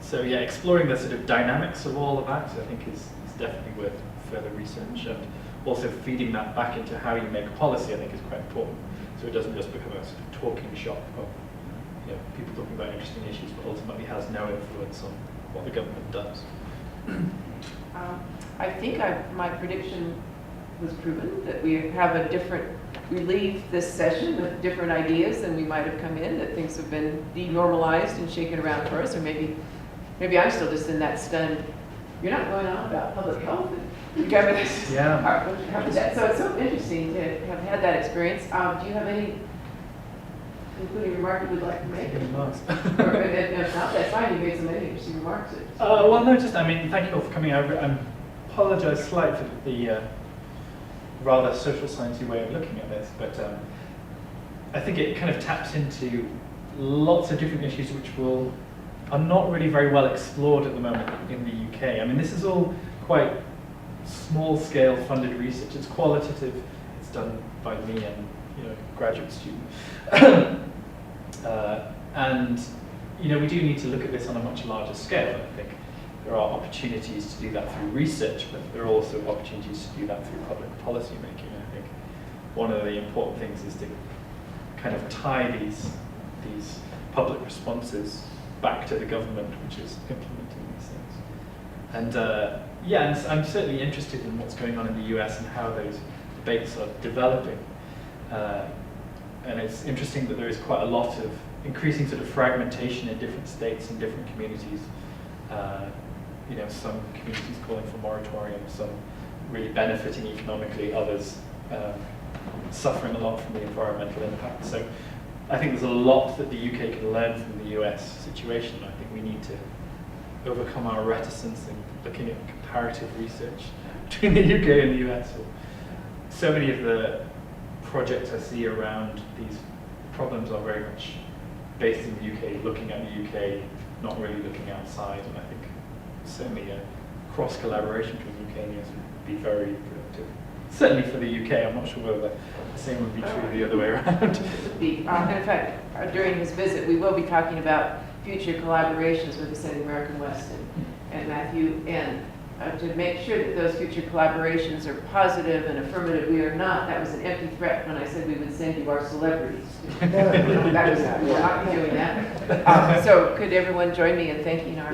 So exploring the sort of dynamics of all of that, I think is definitely worth further research, and also feeding that back into how you make policy, I think is quite important. So it doesn't just become a sort of talking shop of people talking about interesting issues, but ultimately has no influence on what the government does. I think my prediction was proven, that we leave this session with different ideas than we might have come in, that things have been denormalized and shaken around for us, or maybe I'm still just in that stunned, you're not going on about public health. You got this. So it's so interesting to have had that experience. Do you have any concluding remark you would like to make? Remarks. If not, that's fine. You made so many interesting remarks. Thank you all for coming over. I apologize slightly for the rather social sciencey way of looking at this, but I think it kind of taps into lots of different issues which are not really very well explored at the moment in the UK. I mean, this is all quite small-scale funded research. It's qualitative. It's done by me and a graduate student. And we do need to look at this on a much larger scale. I think there are opportunities to do that through research, but there are also opportunities to do that through public policy making. I think one of the important things is to kind of tie these public responses back to the government, which is implementing these things. And and I'm certainly interested in what's going on in the US and how those debates are developing. And it's interesting that there is quite a lot of increasing sort of fragmentation in different states and different communities. You know, some communities calling for moratorium, some really benefiting economically, others suffering a lot from the environmental impact. So I think there's a lot that the UK can learn from the US situation. I think we need to overcome our reticence in looking at comparative research between the UK and the US. So many of the projects I see around these problems are very much based in the UK, looking at the UK, not really looking outside. And I think certainly a cross collaboration between the UK and the US would be very productive. Certainly for the UK, I'm not sure whether the same would be true the other way around. In fact, during his visit, we will be talking about future collaborations with the Setting American West and Matthew, and to make sure that those future collaborations are positive and affirmative. We are not, that was an empty threat when I said we would send you our celebrities. We're not doing that. So could everyone join me in thanking our